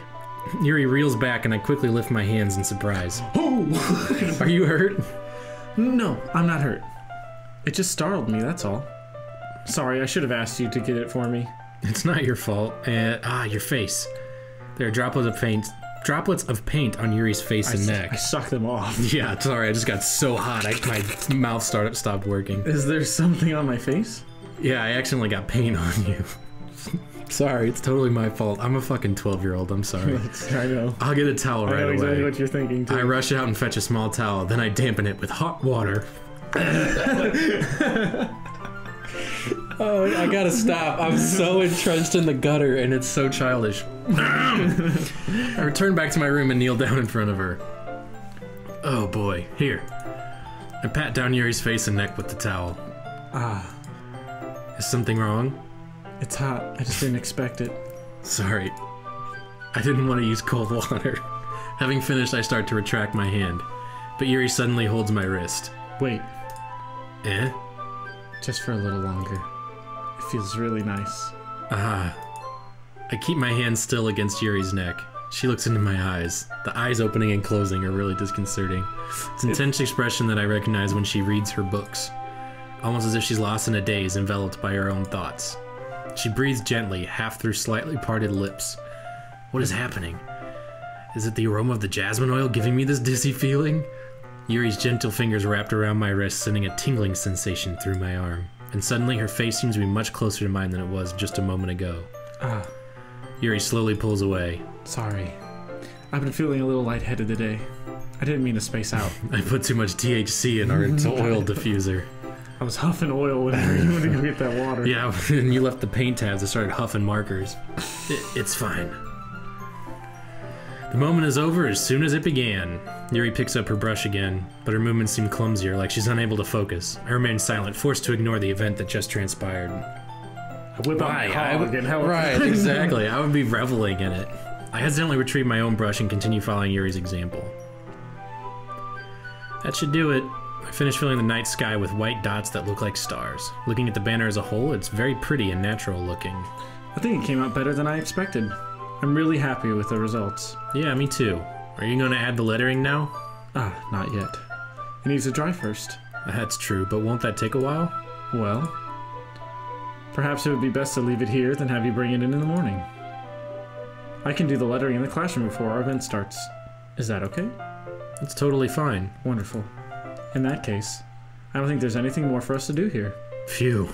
Yuri reels back and I quickly lift my hands in surprise. Oh! Are you hurt? No, I'm not hurt. It just startled me, that's all. Sorry, I should have asked you to get it for me. It's not your fault. Your face. There are droplets of paint on Yuri's face and neck. I sucked them off. Yeah, sorry, I just got so hot, my mouth stopped working. Is there something on my face? Yeah, I accidentally got paint on you. Sorry, it's totally my fault. I'm a fucking 12-year-old, I'm sorry. I know. I'll get a towel right away. I know exactly what you're thinking, too. I rush out and fetch a small towel, then I dampen it with hot water. Oh, I gotta stop. I'm so entrenched in the gutter, and it's so childish. I return back to my room and kneel down in front of her. Oh boy, here. I pat down Yuri's face and neck with the towel. Is something wrong? It's hot. I just didn't expect it. Sorry. I didn't want to use cold water. Having finished, I start to retract my hand, but Yuri suddenly holds my wrist. Wait. Eh? Just for a little longer. It feels really nice. I keep my hand still against Yuri's neck. She looks into my eyes. The eyes opening and closing are really disconcerting. It's an intense expression that I recognize when she reads her books. Almost as if she's lost in a daze, enveloped by her own thoughts. She breathes gently, half through slightly parted lips. What is happening? Is it the aroma of the jasmine oil giving me this dizzy feeling? Yuri's gentle fingers wrapped around my wrist, sending a tingling sensation through my arm. And suddenly her face seems to be much closer to mine than it was just a moment ago. Yuri slowly pulls away. Sorry. I've been feeling a little lightheaded today. I didn't mean to space out. I put too much THC in our oil diffuser. I was huffing oil whenever you went to go get that water. Yeah, and you left the paint tabs. I started huffing markers. It's fine. The moment is over as soon as it began. Yuri picks up her brush again, but her movements seem clumsier, like she's unable to focus. I remain silent, forced to ignore the event that just transpired. I whip out my hog and hell. Right, exactly. I would be reveling in it. I hesitantly retrieve my own brush and continue following Yuri's example. That should do it. I finish filling the night sky with white dots that look like stars. Looking at the banner as a whole, it's very pretty and natural looking. I think it came out better than I expected. I'm really happy with the results. Yeah, me too. Are you going to add the lettering now? Not yet. It needs to dry first. That's true, but won't that take a while? Well, perhaps it would be best to leave it here than have you bring it in the morning. I can do the lettering in the classroom before our event starts. Is that okay? It's totally fine. Wonderful. In that case, I don't think there's anything more for us to do here. Phew.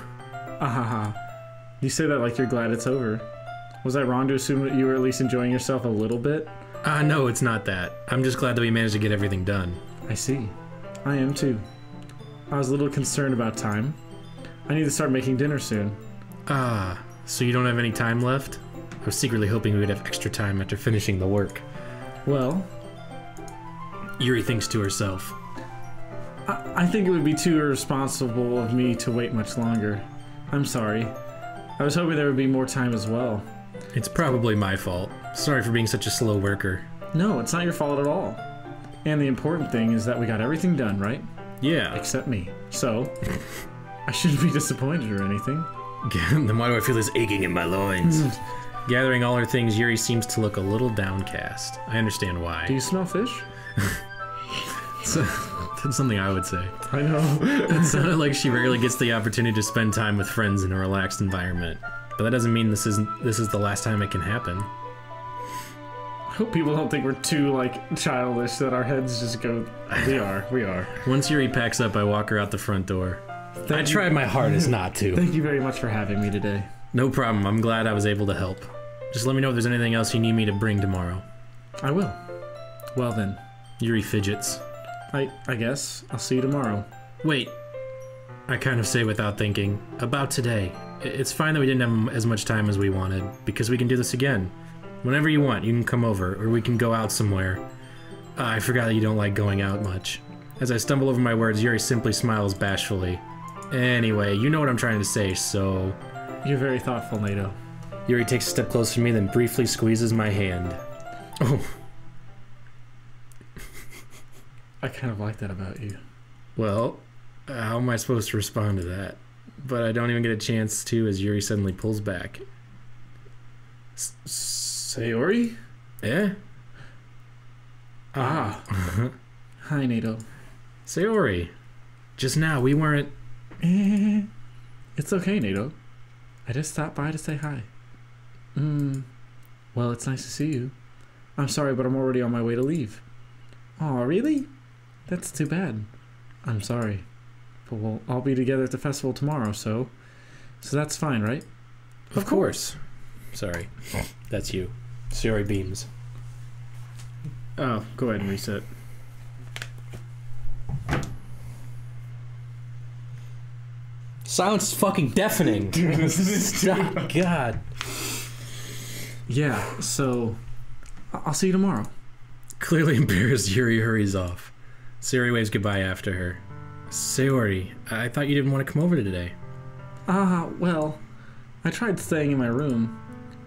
You say that like you're glad it's over. Was I wrong to assume that you were at least enjoying yourself a little bit? No, it's not that. I'm just glad that we managed to get everything done. I see. I am too. I was a little concerned about time. I need to start making dinner soon. So you don't have any time left? I was secretly hoping we would have extra time after finishing the work. Well... Yuri thinks to herself. I think it would be too irresponsible of me to wait much longer. I'm sorry. I was hoping there would be more time as well. It's probably my fault. Sorry for being such a slow worker. No, it's not your fault at all. And the important thing is that we got everything done, right? Yeah. Except me. So, I shouldn't be disappointed or anything. Then why do I feel this aching in my loins? Gathering all her things, Yuri seems to look a little downcast. I understand why. Do you smell fish? That's something I would say. I know. It sounded like she rarely gets the opportunity to spend time with friends in a relaxed environment. But that doesn't mean this is the last time it can happen. I hope people don't think we're too, childish, that our heads just go... We are. Once Yuri packs up, I walk her out the front door. I tried my hardest not to. Thank you very much for having me today. No problem. I'm glad I was able to help. Just let me know if there's anything else you need me to bring tomorrow. I will. Well then. Yuri fidgets. I guess. I'll see you tomorrow. Wait. I kind of say without thinking. About today. It's fine that we didn't have as much time as we wanted, because we can do this again. Whenever you want, you can come over, or we can go out somewhere. I forgot that you don't like going out much. As I stumble over my words, Yuri simply smiles bashfully. Anyway, you know what I'm trying to say, so... You're very thoughtful, Nato. Yuri takes a step closer to me, then briefly squeezes my hand. Oh. I kind of like that about you. Well, How am I supposed to respond to that? But I don't even get a chance to as Yuri suddenly pulls back. Sayori? Yeah? Ah. Hi, Nato. Sayori, just now we weren't... It's okay, Nato. I just stopped by to say hi. Well, it's nice to see you. I'm sorry, but I'm already on my way to leave. Aw, really? That's too bad. I'm sorry. But we'll all be together at the festival tomorrow, so that's fine, right? Of course. Sorry. That's you. Sayori beams. Oh, go ahead and reset. Silence is fucking deafening. Stop. God. Yeah, so I'll see you tomorrow. Clearly embarrassed, Yuri hurries off. Sayori waves goodbye after her. Sayori, I thought you didn't want to come over today. Well, I tried staying in my room,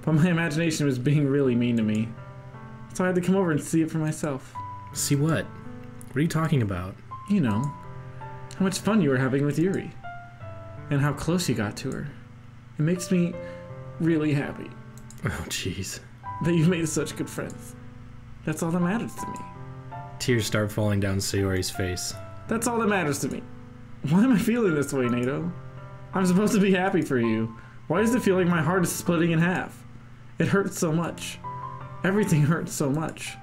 but my imagination was being really mean to me. So I had to come over and see it for myself. See what? What are you talking about? You know, how much fun you were having with Yuri. And how close you got to her. It makes me really happy. Oh, jeez. That you've made such good friends. That's all that matters to me. Tears start falling down Sayori's face. That's all that matters to me. Why am I feeling this way, Nato? I'm supposed to be happy for you. Why does it feel like my heart is splitting in half? It hurts so much. Everything hurts so much.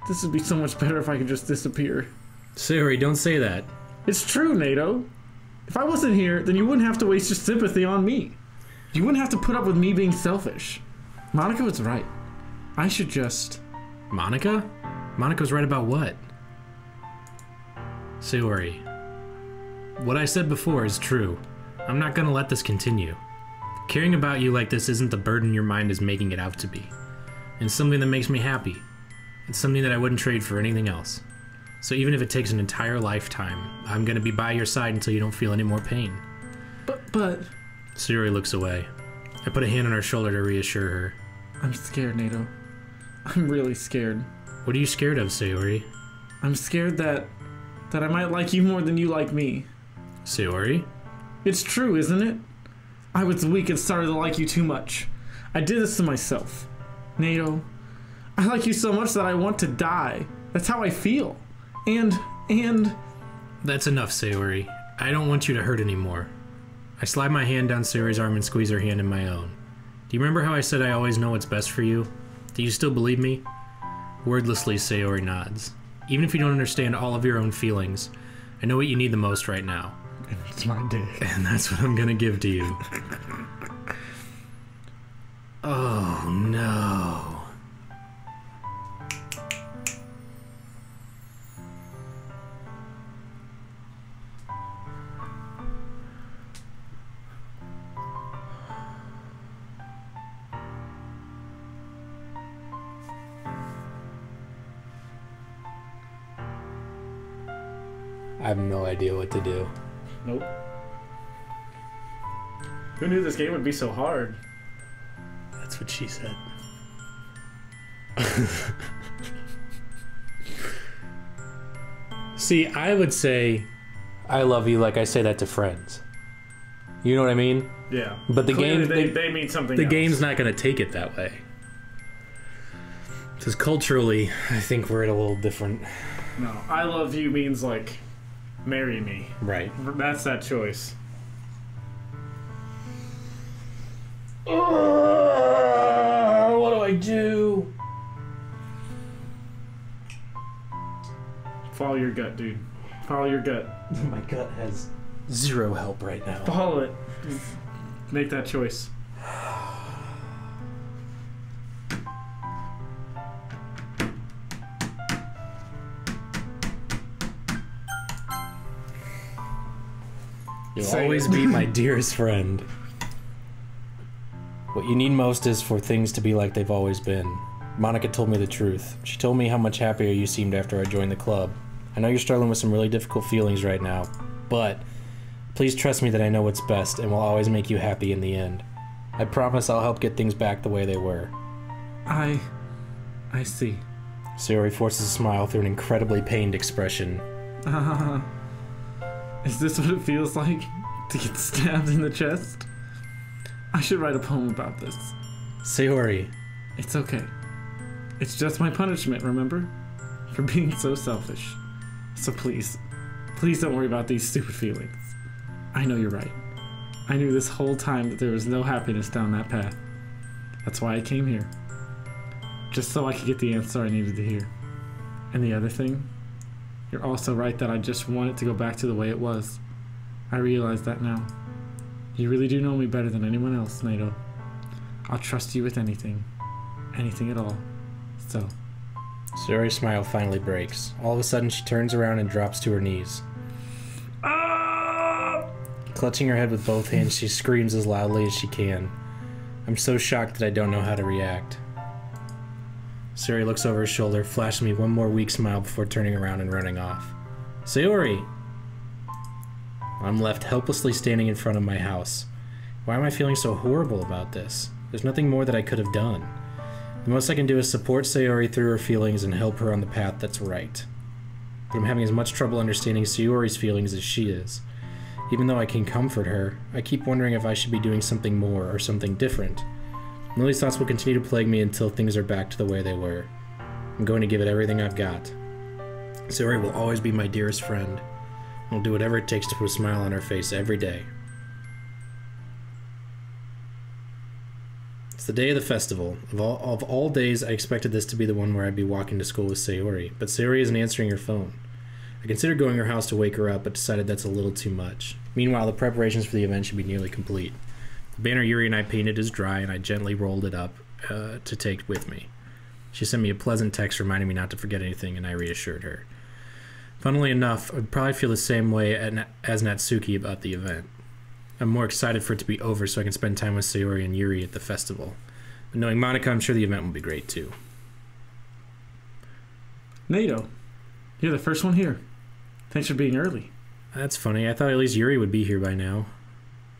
This would be so much better if I could just disappear. Sayori, don't say that. It's true, Nato. If I wasn't here, then you wouldn't have to waste your sympathy on me. You wouldn't have to put up with me being selfish. Monica was right. I should just... Monica? Monica's right about what? Sayori, what I said before is true. I'm not gonna let this continue. Caring about you like this isn't the burden your mind is making it out to be. It's something that makes me happy. It's something that I wouldn't trade for anything else. So even if it takes an entire lifetime, I'm gonna be by your side until you don't feel any more pain. But... Sayori looks away. I put a hand on her shoulder to reassure her. I'm scared, Nato. I'm really scared. What are you scared of, Sayori? I'm scared that I might like you more than you like me. Sayori? It's true, isn't it? I was weak and started to like you too much. I did this to myself. Nato, I like you so much that I want to die. That's how I feel. And... That's enough, Sayori. I don't want you to hurt anymore. I slide my hand down Sayori's arm and squeeze her hand in my own. Do you remember how I said I always know what's best for you? Do you still believe me? Wordlessly, Sayori nods. Even if you don't understand all of your own feelings, I know what you need the most right now. And it's my day. And that's what I'm gonna give to you. Oh, no. I have no idea what to do. Nope. Who knew this game would be so hard? That's what she said. See, I would say I love you like I say that to friends. You know what I mean? Yeah. But the Clearly game... they mean something The else. game's not going to take it that way. Because culturally, I think we're at a little different... No, I love you means like... marry me. Right. That's that choice. What do I do? Follow your gut, dude. Follow your gut. My gut has zero help right now. Follow it. Make that choice. You'll always be my dearest friend. What you need most is for things to be like they've always been. Monica told me the truth. She told me how much happier you seemed after I joined the club. I know you're struggling with some really difficult feelings right now, but please trust me that I know what's best and will always make you happy in the end. I promise I'll help get things back the way they were. I see. Sayori forces a smile through an incredibly pained expression. Is this what it feels like to get stabbed in the chest? I should write a poem about this. Sayori. It's okay. It's just my punishment, remember? For being so selfish. So please don't worry about these stupid feelings. I know you're right. I knew this whole time that there was no happiness down that path. That's why I came here. Just so I could get the answer I needed to hear. And the other thing, you're also right that I just want it to go back to the way it was. I realize that now. You really do know me better than anyone else, Nato. I'll trust you with anything. Anything at all. So. Sayori's smile finally breaks. All of a sudden, she turns around and drops to her knees. Ah! Clutching her head with both hands, she screams as loudly as she can. I'm so shocked that I don't know how to react. Sayori looks over her shoulder, flashes me one more weak smile before turning around and running off. Sayori! I'm left helplessly standing in front of my house. Why am I feeling so horrible about this? There's nothing more that I could have done. The most I can do is support Sayori through her feelings and help her on the path that's right. But I'm having as much trouble understanding Sayori's feelings as she is. Even though I can comfort her, I keep wondering if I should be doing something more or something different. And these thoughts will continue to plague me until things are back to the way they were. I'm going to give it everything I've got. Sayori will always be my dearest friend. I'll do whatever it takes to put a smile on her face every day. It's the day of the festival. Of all days, I expected this to be the one where I'd be walking to school with Sayori, but Sayori isn't answering her phone. I considered going to her house to wake her up, but decided that's a little too much. Meanwhile, the preparations for the event should be nearly complete. The banner Yuri and I painted is dry, and I gently rolled it up to take with me. She sent me a pleasant text reminding me not to forget anything, and I reassured her. Funnily enough, I'd probably feel the same way as Natsuki about the event. I'm more excited for it to be over so I can spend time with Sayori and Yuri at the festival. But knowing Monica, I'm sure the event will be great too. Nato, you're the first one here. Thanks for being early. That's funny. I thought at least Yuri would be here by now.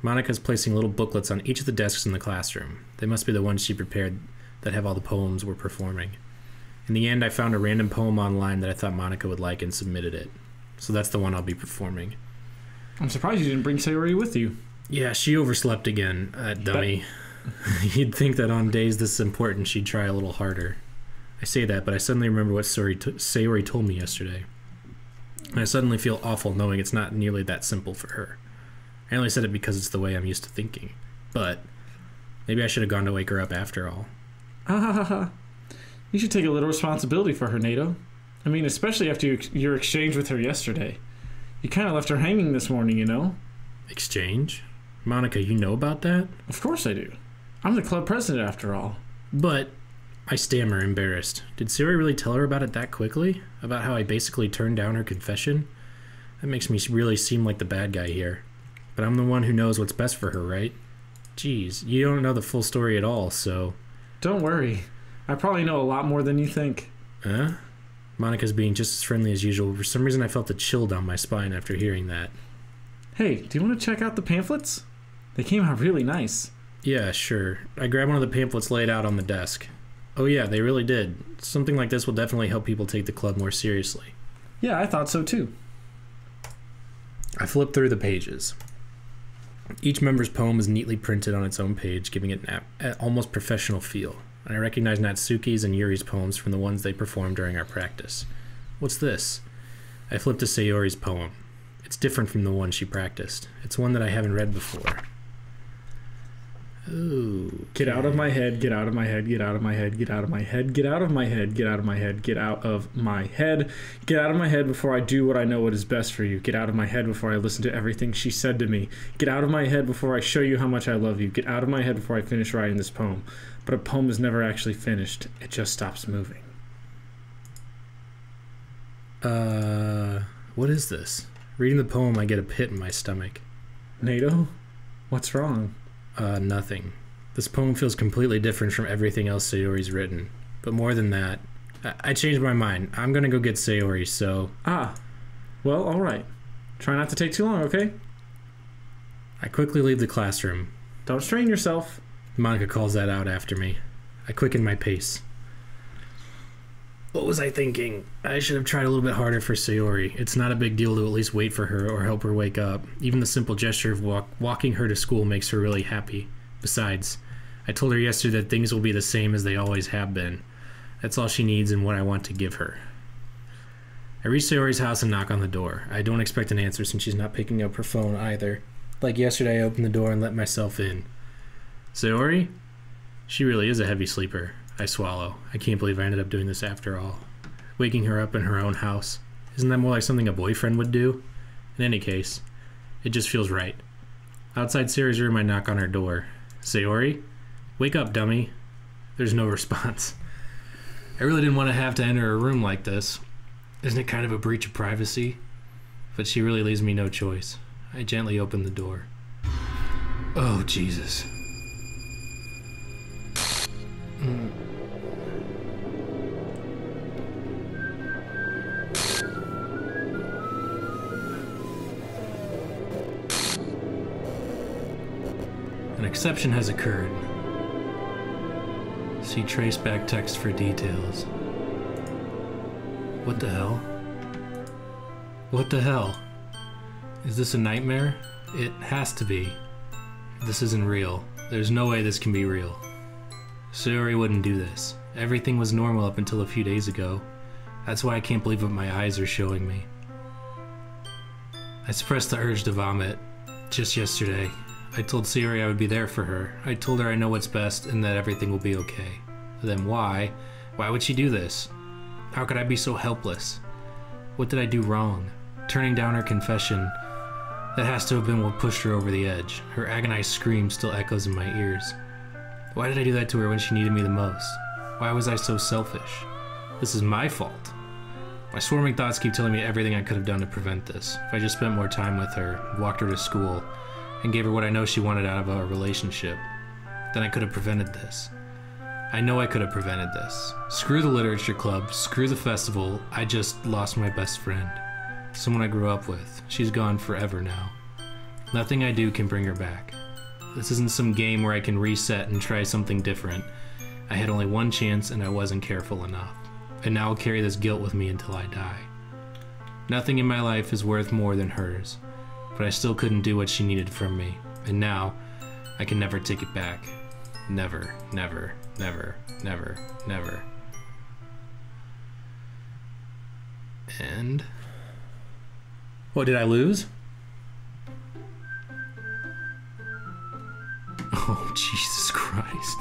Monica's placing little booklets on each of the desks in the classroom. They must be the ones she prepared that have all the poems we're performing. In the end, I found a random poem online that I thought Monica would like and submitted it. So that's the one I'll be performing. I'm surprised you didn't bring Sayori with you. Yeah, she overslept again, dummy. You'd think that on days this important, she'd try a little harder. I say that, but I suddenly remember what Sayori told me yesterday. And I suddenly feel awful knowing it's not nearly that simple for her. I only said it because it's the way I'm used to thinking. But maybe I should have gone to wake her up after all. You should take a little responsibility for her, Nato. I mean, especially after your exchange with her yesterday. You kind of left her hanging this morning, you know? Exchange? Monica, you know about that? Of course I do. I'm the club president after all. But, I stammer, embarrassed. Did Sayori really tell her about it that quickly? About how I basically turned down her confession? That makes me really seem like the bad guy here. But I'm the one who knows what's best for her, right? Jeez, you don't know the full story at all, so... Don't worry. I probably know a lot more than you think. Huh? Monica's being just as friendly as usual. For some reason, I felt a chill down my spine after hearing that. Hey, do you want to check out the pamphlets? They came out really nice. Yeah, sure. I grabbed one of the pamphlets laid out on the desk. Oh yeah, they really did. Something like this will definitely help people take the club more seriously. Yeah, I thought so too. I flipped through the pages. Each member's poem is neatly printed on its own page, giving it an almost professional feel. And I recognize Natsuki's and Yuri's poems from the ones they performed during our practice. What's this? I flipped to Sayori's poem. It's different from the one she practiced. It's one that I haven't read before. Ooh. Get out of my head, get out of my head, get out of my head, get out of my head, get out of my head, get out of my head, get out of my head, get out of my head before I do what I know what is best for you. Get out of my head before I listen to everything she said to me. Get out of my head before I show you how much I love you. Get out of my head before I finish writing this poem. But a poem is never actually finished. It just stops moving. What is this? Reading the poem, I get a pit in my stomach. Nato? What's wrong? Nothing. This poem feels completely different from everything else Sayori's written. But more than that, I changed my mind. I'm gonna go get Sayori, so... Ah. Well, alright. Try not to take too long, okay? I quickly leave the classroom. Don't strain yourself. Monica calls that out after me. I quicken my pace. What was I thinking? I should have tried a little bit harder for Sayori. It's not a big deal to at least wait for her or help her wake up. Even the simple gesture of walking her to school makes her really happy. Besides, I told her yesterday that things will be the same as they always have been. That's all she needs and what I want to give her. I reach Sayori's house and knock on the door. I don't expect an answer since she's not picking up her phone either. Like yesterday, I opened the door and let myself in. Sayori? She really is a heavy sleeper. I swallow. I can't believe I ended up doing this after all. Waking her up in her own house. Isn't that more like something a boyfriend would do? In any case, it just feels right. Outside Sayori's room, I knock on her door. Sayori? Wake up, dummy. There's no response. I really didn't want to have to enter her room like this. Isn't it kind of a breach of privacy? But she really leaves me no choice. I gently open the door. Oh, Jesus. An exception has occurred. See traceback text for details. What the hell? What the hell? Is this a nightmare? It has to be. This isn't real. There's no way this can be real. Sayori wouldn't do this. Everything was normal up until a few days ago. That's why I can't believe what my eyes are showing me. I suppressed the urge to vomit. Just yesterday, I told Sayori I would be there for her. I told her I know what's best and that everything will be okay. Then why? Why would she do this? How could I be so helpless? What did I do wrong? Turning down her confession, that has to have been what pushed her over the edge. Her agonized scream still echoes in my ears. Why did I do that to her when she needed me the most? Why was I so selfish? This is my fault. My swarming thoughts keep telling me everything I could have done to prevent this. If I just spent more time with her, walked her to school, and gave her what I know she wanted out of our relationship, then I could have prevented this. I know I could have prevented this. Screw the literature club, screw the festival, I just lost my best friend. Someone I grew up with. She's gone forever now. Nothing I do can bring her back. This isn't some game where I can reset and try something different. I had only one chance and I wasn't careful enough. And now I'll carry this guilt with me until I die. Nothing in my life is worth more than hers, but I still couldn't do what she needed from me. And now, I can never take it back. Never, never, never, never, never. And... what, did I lose? Oh, Jesus Christ.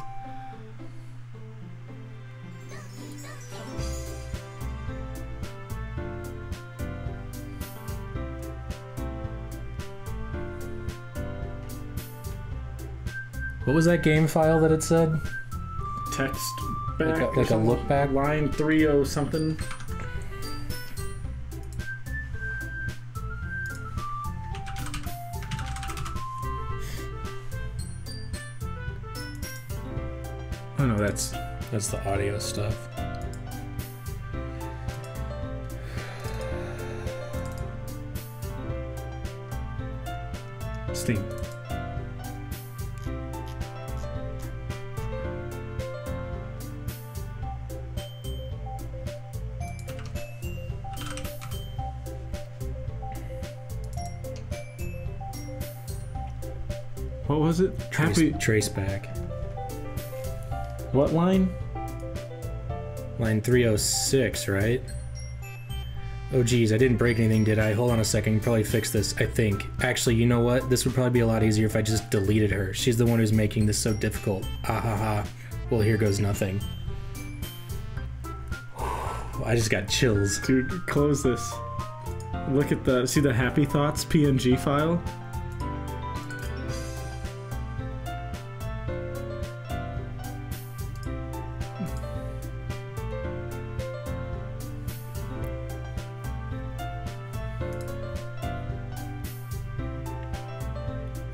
What was that game file that it said? Text back. Like a look back? Line 30 something. Oh no, that's the audio stuff. Steam. What was it? Trace back. What line? Line 306, right? Oh geez, I didn't break anything, did I? Hold on a second, you probably fixed this, I think. Actually, you know what? This would probably be a lot easier if I just deleted her. She's the one who's making this so difficult. Ah ha ha. Well, here goes nothing. I just got chills. Dude, close this. Look at the, see the Happy Thoughts PNG file?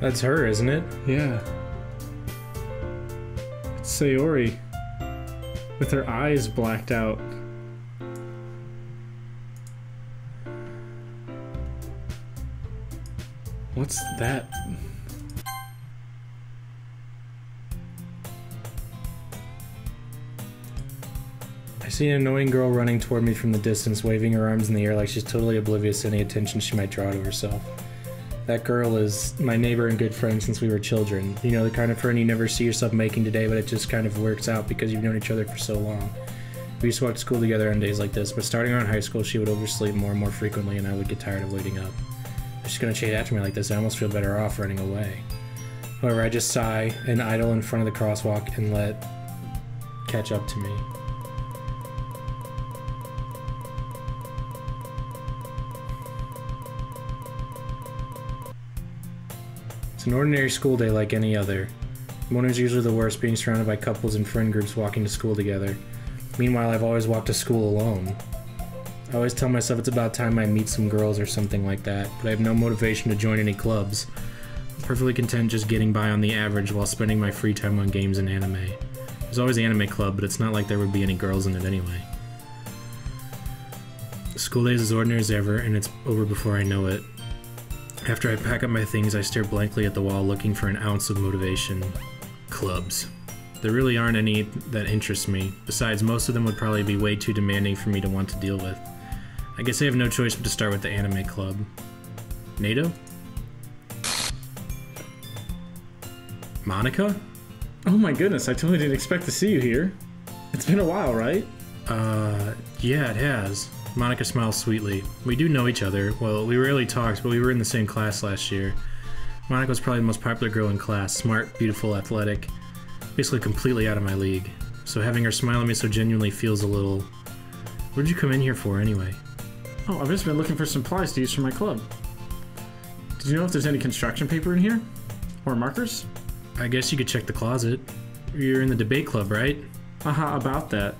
That's her, isn't it? Yeah. It's Sayori. With her eyes blacked out. What's that? I I see an annoying girl running toward me from the distance, waving her arms in the air like she's totally oblivious to any attention she might draw to herself. That girl is my neighbor and good friend since we were children. You know, the kind of friend you never see yourself making today, but it just kind of works out because you've known each other for so long. We used to walk to school together on days like this, but starting around high school, she would oversleep more and more frequently, and I would get tired of waiting up. If she's gonna chase after me like this, I almost feel better off running away. However, I just sigh and idle in front of the crosswalk and let catch up to me. It's an ordinary school day like any other. Mornings are usually the worst, being surrounded by couples and friend groups walking to school together. Meanwhile, I've always walked to school alone. I always tell myself it's about time I meet some girls or something like that, but I have no motivation to join any clubs. I'm perfectly content just getting by on the average while spending my free time on games and anime. There's always anime club, but it's not like there would be any girls in it anyway. School day is as ordinary as ever, and it's over before I know it. After I pack up my things, I stare blankly at the wall looking for an ounce of motivation. Clubs. There really aren't any that interest me. Besides, most of them would probably be way too demanding for me to want to deal with. I guess I have no choice but to start with the anime club. NATO? Monica? Oh my goodness, I totally didn't expect to see you here. It's been a while, right? Yeah, it has. Monica smiles sweetly. We do know each other. Well, we rarely talked, but we were in the same class last year. Monica was probably the most popular girl in class. Smart, beautiful, athletic. Basically completely out of my league. So having her smile at me so genuinely feels a little... What did you come in here for, anyway? Oh, I've just been looking for supplies to use for my club. Did you know if there's any construction paper in here? Or markers? I guess you could check the closet. You're in the debate club, right? Haha, about that.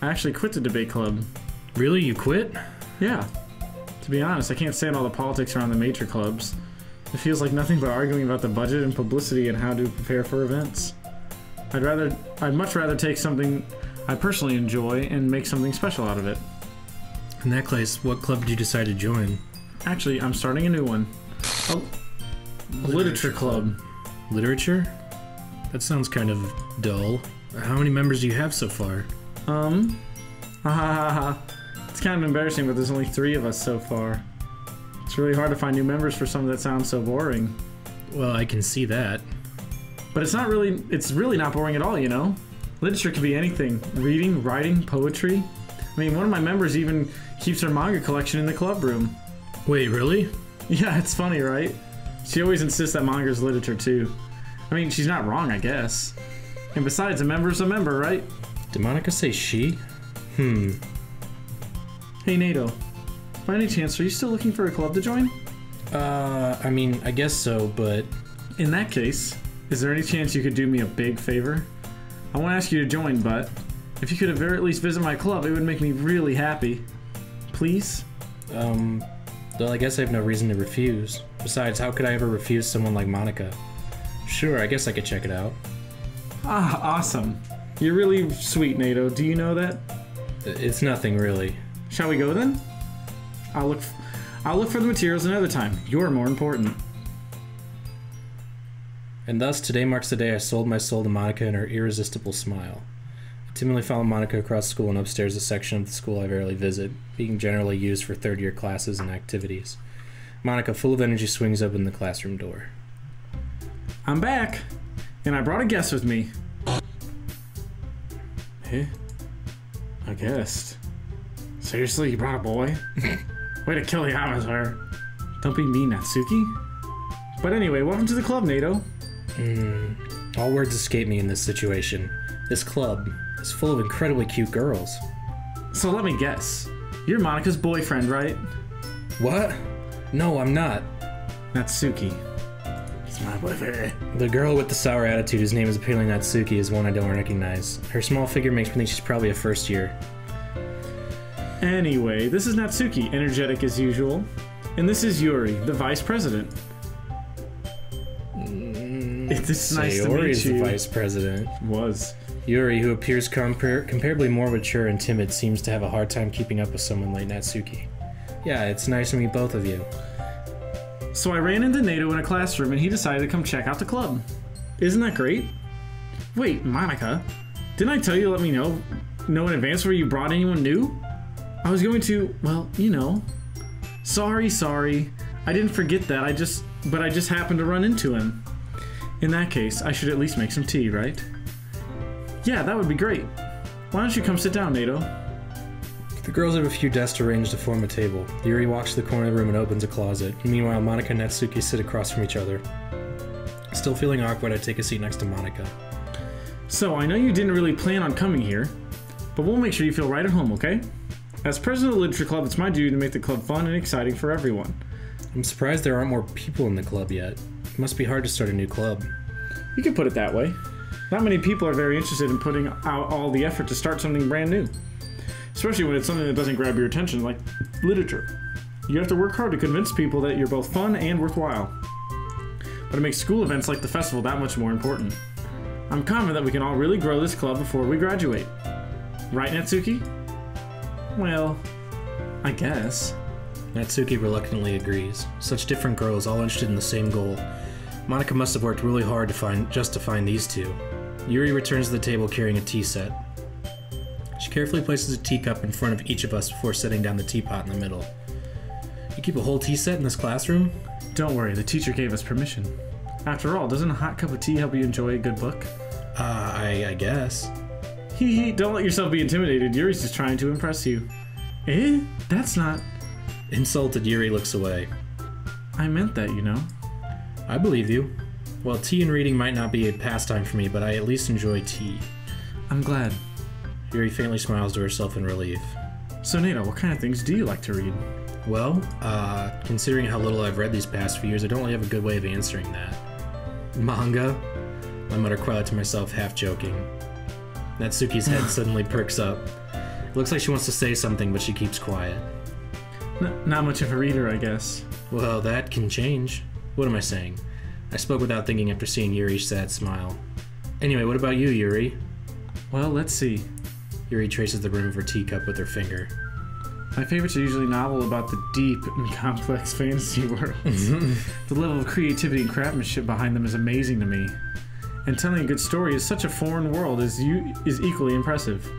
I actually quit the debate club. Really? You quit? Yeah. To be honest, I can't stand all the politics around the major clubs. It feels like nothing but arguing about the budget and publicity and how to prepare for events. I'd much rather take something I personally enjoy and make something special out of it. In that case, what club did you decide to join? Actually, I'm starting a new one. Oh, literature club. Literature? That sounds kind of dull. How many members do you have so far? It's kind of embarrassing, but there's only 3 of us so far. It's really hard to find new members for something that sounds so boring. Well, I can see that. But it's really not boring at all, you know? Literature can be anything. Reading, writing, poetry. I mean, one of my members even keeps her manga collection in the club room. Wait, really? Yeah, it's funny, right? She always insists that manga is literature, too. I mean, she's not wrong, I guess. And besides, a member's a member, right? Did Monica say she? Hey, NATO. By any chance, are you still looking for a club to join? I mean, I guess so, but... In that case, is there any chance you could do me a big favor? I won't ask you to join, but if you could at very least visit my club, it would make me really happy. Please? Well, I guess I have no reason to refuse. Besides, how could I ever refuse someone like Monica? Sure, I guess I could check it out. Ah, awesome. You're really sweet, NATO. Do you know that? It's nothing, really. Shall we go then? I'll look for the materials another time. You're more important. And thus, today marks the day I sold my soul to Monica and her irresistible smile. I timidly followed Monica across school and upstairs a section of the school I rarely visit, being generally used for third-year classes and activities. Monica, full of energy, swings open the classroom door. I'm back, and I brought a guest with me. Hey, a guest? Seriously, you brought a boy? Way to kill the atmosphere. Don't be mean, Natsuki. But anyway, welcome to the club, NATO. All words escape me in this situation. This club is full of incredibly cute girls. So let me guess. You're Monica's boyfriend, right? What? No, I'm not. Natsuki. He's my boyfriend. The girl with the sour attitude whose name is apparently Natsuki is one I don't recognize. Her small figure makes me think she's probably a first year. Anyway, this is Natsuki, energetic as usual. And this is Yuri, the vice president. It's nice to meet is you. the vice president. Was. Yuri, who appears comparably more mature and timid, seems to have a hard time keeping up with someone like Natsuki. Yeah, it's nice to meet both of you. So I ran into NATO in a classroom and he decided to come check out the club. Isn't that great? Wait, Monica, Didn't I tell you to let me know in advance where you brought anyone new? I was going to, well, you know. Sorry. I didn't forget that, but I just happened to run into him. In that case, I should at least make some tea, right? Yeah, that would be great. Why don't you come sit down, Nato? The girls have a few desks arranged to form a table. Yuri walks to the corner of the room and opens a closet. Meanwhile, Monica and Natsuki sit across from each other. Still feeling awkward, I take a seat next to Monica. So, I know you didn't really plan on coming here, but we'll make sure you feel right at home, okay? As president of the Literature Club, it's my duty to make the club fun and exciting for everyone. I'm surprised there aren't more people in the club yet. It must be hard to start a new club. You can put it that way. Not many people are very interested in putting out all the effort to start something brand new. Especially when it's something that doesn't grab your attention, like literature. You have to work hard to convince people that you're both fun and worthwhile. But it makes school events like the festival that much more important. I'm confident that we can all really grow this club before we graduate. Right, Natsuki? Well, I guess. Natsuki reluctantly agrees. Such different girls, all interested in the same goal. Monica must have worked really hard to find these two. Yuri returns to the table carrying a tea set. She carefully places a teacup in front of each of us before setting down the teapot in the middle. You keep a whole tea set in this classroom? Don't worry, the teacher gave us permission. After all, doesn't a hot cup of tea help you enjoy a good book? I guess. Hee, don't let yourself be intimidated. Yuri's just trying to impress you. Eh? That's not... Insulted, Yuri looks away. I meant that, you know. I believe you. Well, tea and reading might not be a pastime for me, but I at least enjoy tea. I'm glad. Yuri faintly smiles to herself in relief. So, Nato, what kind of things do you like to read? Well, considering how little I've read these past few years, I don't really have a good way of answering that. Manga? I mutter quietly to myself, half joking. Natsuki's head suddenly perks up. It looks like she wants to say something, but she keeps quiet. Not much of a reader, I guess. Well, that can change. What am I saying? I spoke without thinking after seeing Yuri's sad smile. Anyway, what about you, Yuri? Well, let's see. Yuri traces the rim of her teacup with her finger. My favorites are usually novel about the deep and complex fantasy worlds. The level of creativity and craftsmanship behind them is amazing to me. And telling a good story is such a foreign world is equally impressive.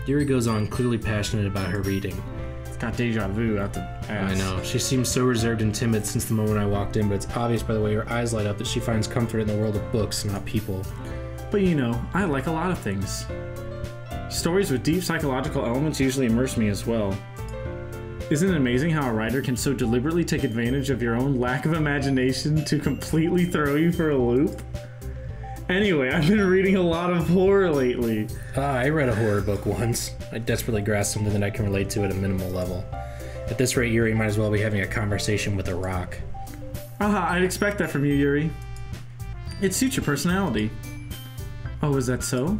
Yuri goes on, clearly passionate about her reading. It's got deja vu out the ass. I know. She seems so reserved and timid since the moment I walked in, but it's obvious by the way her eyes light up that she finds comfort in the world of books, not people. But you know, I like a lot of things. Stories with deep psychological elements usually immerse me as well. Isn't it amazing how a writer can so deliberately take advantage of your own lack of imagination to completely throw you for a loop? Anyway, I've been reading a lot of horror lately. I read a horror book once. I desperately grasped something that I can relate to at a minimal level. At this rate, Yuri might as well be having a conversation with a rock. I'd expect that from you, Yuri. It suits your personality. Oh, is that so?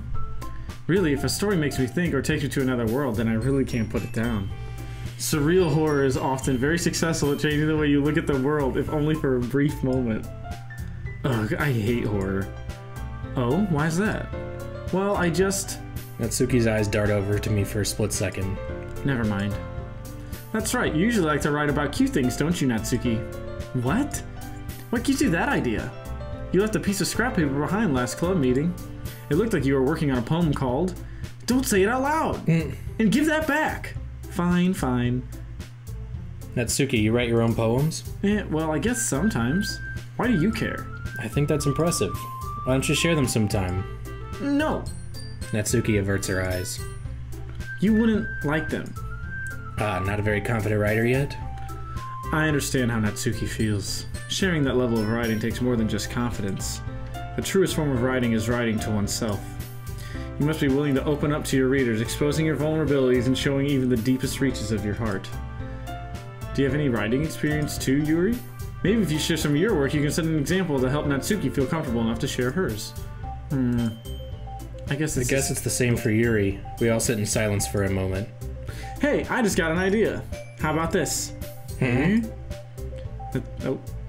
Really, if a story makes me think or takes me to another world, then I really can't put it down. Surreal horror is often very successful at changing the way you look at the world, if only for a brief moment. Ugh, I hate horror. Oh, why is that? Well, Natsuki's eyes dart over to me for a split second. Never mind. That's right, you usually like to write about cute things, don't you, Natsuki? What? What gives you that idea? You left a piece of scrap paper behind last club meeting. It looked like you were working on a poem called... Don't say it out loud! And give that back! Fine. Natsuki, you write your own poems? Well, I guess sometimes. Why do you care? I think that's impressive. Why don't you share them sometime? No! Natsuki averts her eyes. You wouldn't like them. Not a very confident writer yet? I understand how Natsuki feels. Sharing that level of writing takes more than just confidence. The truest form of writing is writing to oneself. You must be willing to open up to your readers, exposing your vulnerabilities and showing even the deepest reaches of your heart. Do you have any writing experience too, Yuri? Maybe if you share some of your work, you can set an example to help Natsuki feel comfortable enough to share hers. I guess it's the same for Yuri. We all sit in silence for a moment. Hey, I just got an idea. How about this?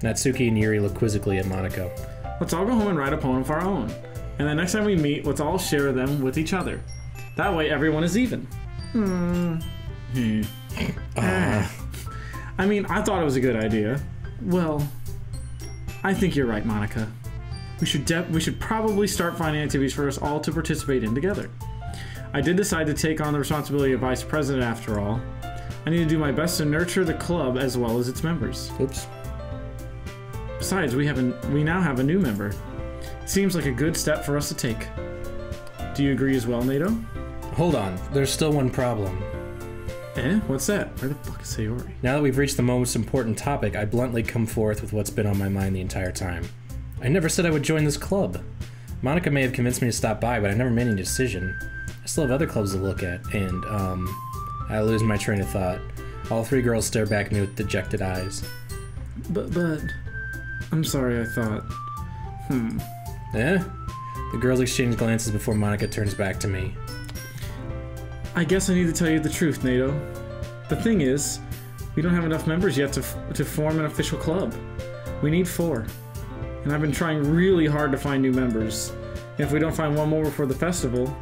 Natsuki and Yuri look quizzically at Monica. Let's all go home and write a poem of our own. And the next time we meet, let's all share them with each other. That way everyone is even. I mean, I thought it was a good idea. Well, I think you're right, Monica. We should probably start finding activities for us all to participate in together. I did decide to take on the responsibility of vice president after all. I need to do my best to nurture the club as well as its members. Oops. Besides, we now have a new member. It seems like a good step for us to take. Do you agree as well, NATO? Hold on, there's still one problem. Eh? What's that? Where the fuck is Sayori? Now that we've reached the most important topic, I bluntly come forth with what's been on my mind the entire time. I never said I would join this club. Monica may have convinced me to stop by, but I never made any decision. I still have other clubs to look at, and, I lose my train of thought. All three girls stare back at me with dejected eyes. But, I'm sorry, I thought... Eh? The girls exchange glances before Monica turns back to me. I guess I need to tell you the truth, NATO. The thing is, we don't have enough members yet to form an official club. We need 4. And I've been trying really hard to find new members. And if we don't find one more before the festival...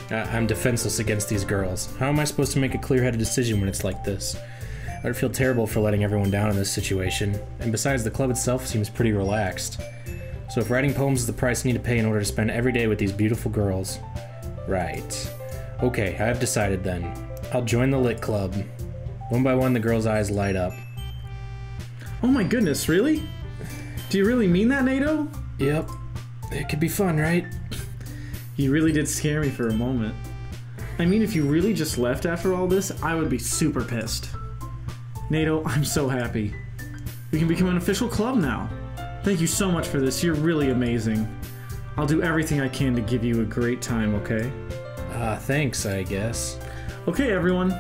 I'm defenseless against these girls. How am I supposed to make a clear-headed decision when it's like this? I would feel terrible for letting everyone down in this situation. And besides, the club itself seems pretty relaxed. So if writing poems is the price I need to pay in order to spend every day with these beautiful girls... Right. Okay, I've decided then. I'll join the Lit Club. One by one, the girls' eyes light up. Oh my goodness, really? Do you really mean that, NATO? Yep. It could be fun, right? You really did scare me for a moment. I mean, if you really just left after all this, I would be super pissed. NATO, I'm so happy. We can become an official club now. Thank you so much for this. You're really amazing. I'll do everything I can to give you a great time, okay? Thanks, I guess. Okay, everyone.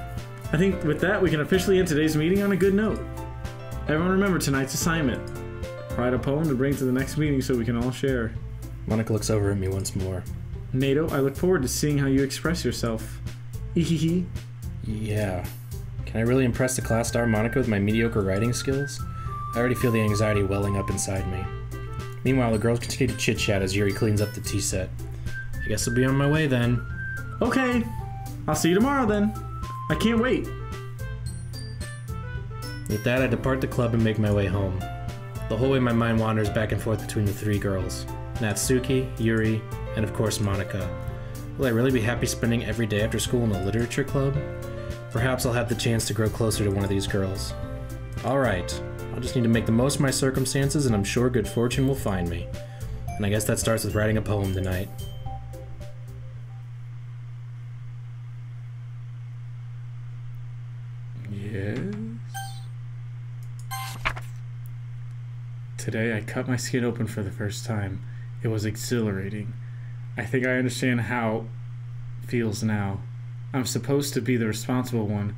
I think with that, we can officially end today's meeting on a good note. Everyone remember tonight's assignment. Write a poem to bring to the next meeting so we can all share. Monica looks over at me once more. NATO, I look forward to seeing how you express yourself. Ehehe. Yeah. Can I really impress the class star Monica with my mediocre writing skills? I already feel the anxiety welling up inside me. Meanwhile, the girls continue to chit-chat as Yuri cleans up the tea set. I guess I'll be on my way then. Okay. I'll see you tomorrow then. I can't wait. With that, I depart the club and make my way home. The whole way my mind wanders back and forth between the 3 girls. Natsuki, Yuri, and of course Monica. Will I really be happy spending every day after school in a literature club? Perhaps I'll have the chance to grow closer to one of these girls. Alright, I'll just need to make the most of my circumstances and I'm sure good fortune will find me. And I guess that starts with writing a poem tonight. Yes? Today I cut my skin open for the first time. It was exhilarating. I think I understand how it feels now. I'm supposed to be the responsible one,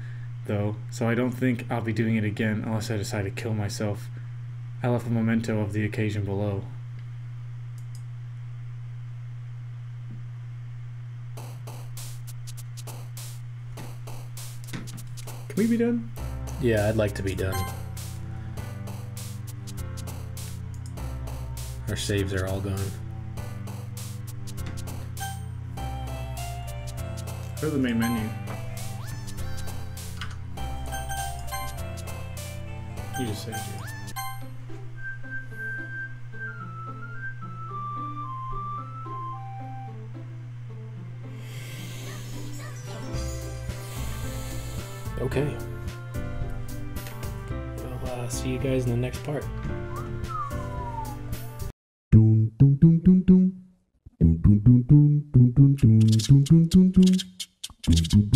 though, so I don't think I'll be doing it again unless I decide to kill myself. I left a memento of the occasion below. Can we be done? Yeah, I'd like to be done. Our saves are all gone. Go to the main menu. You just saved it. Okay. Well, see you guys in the next part. Dun dun dun dun dun dun dun dun dun dun dun dun dun dun dun dun dun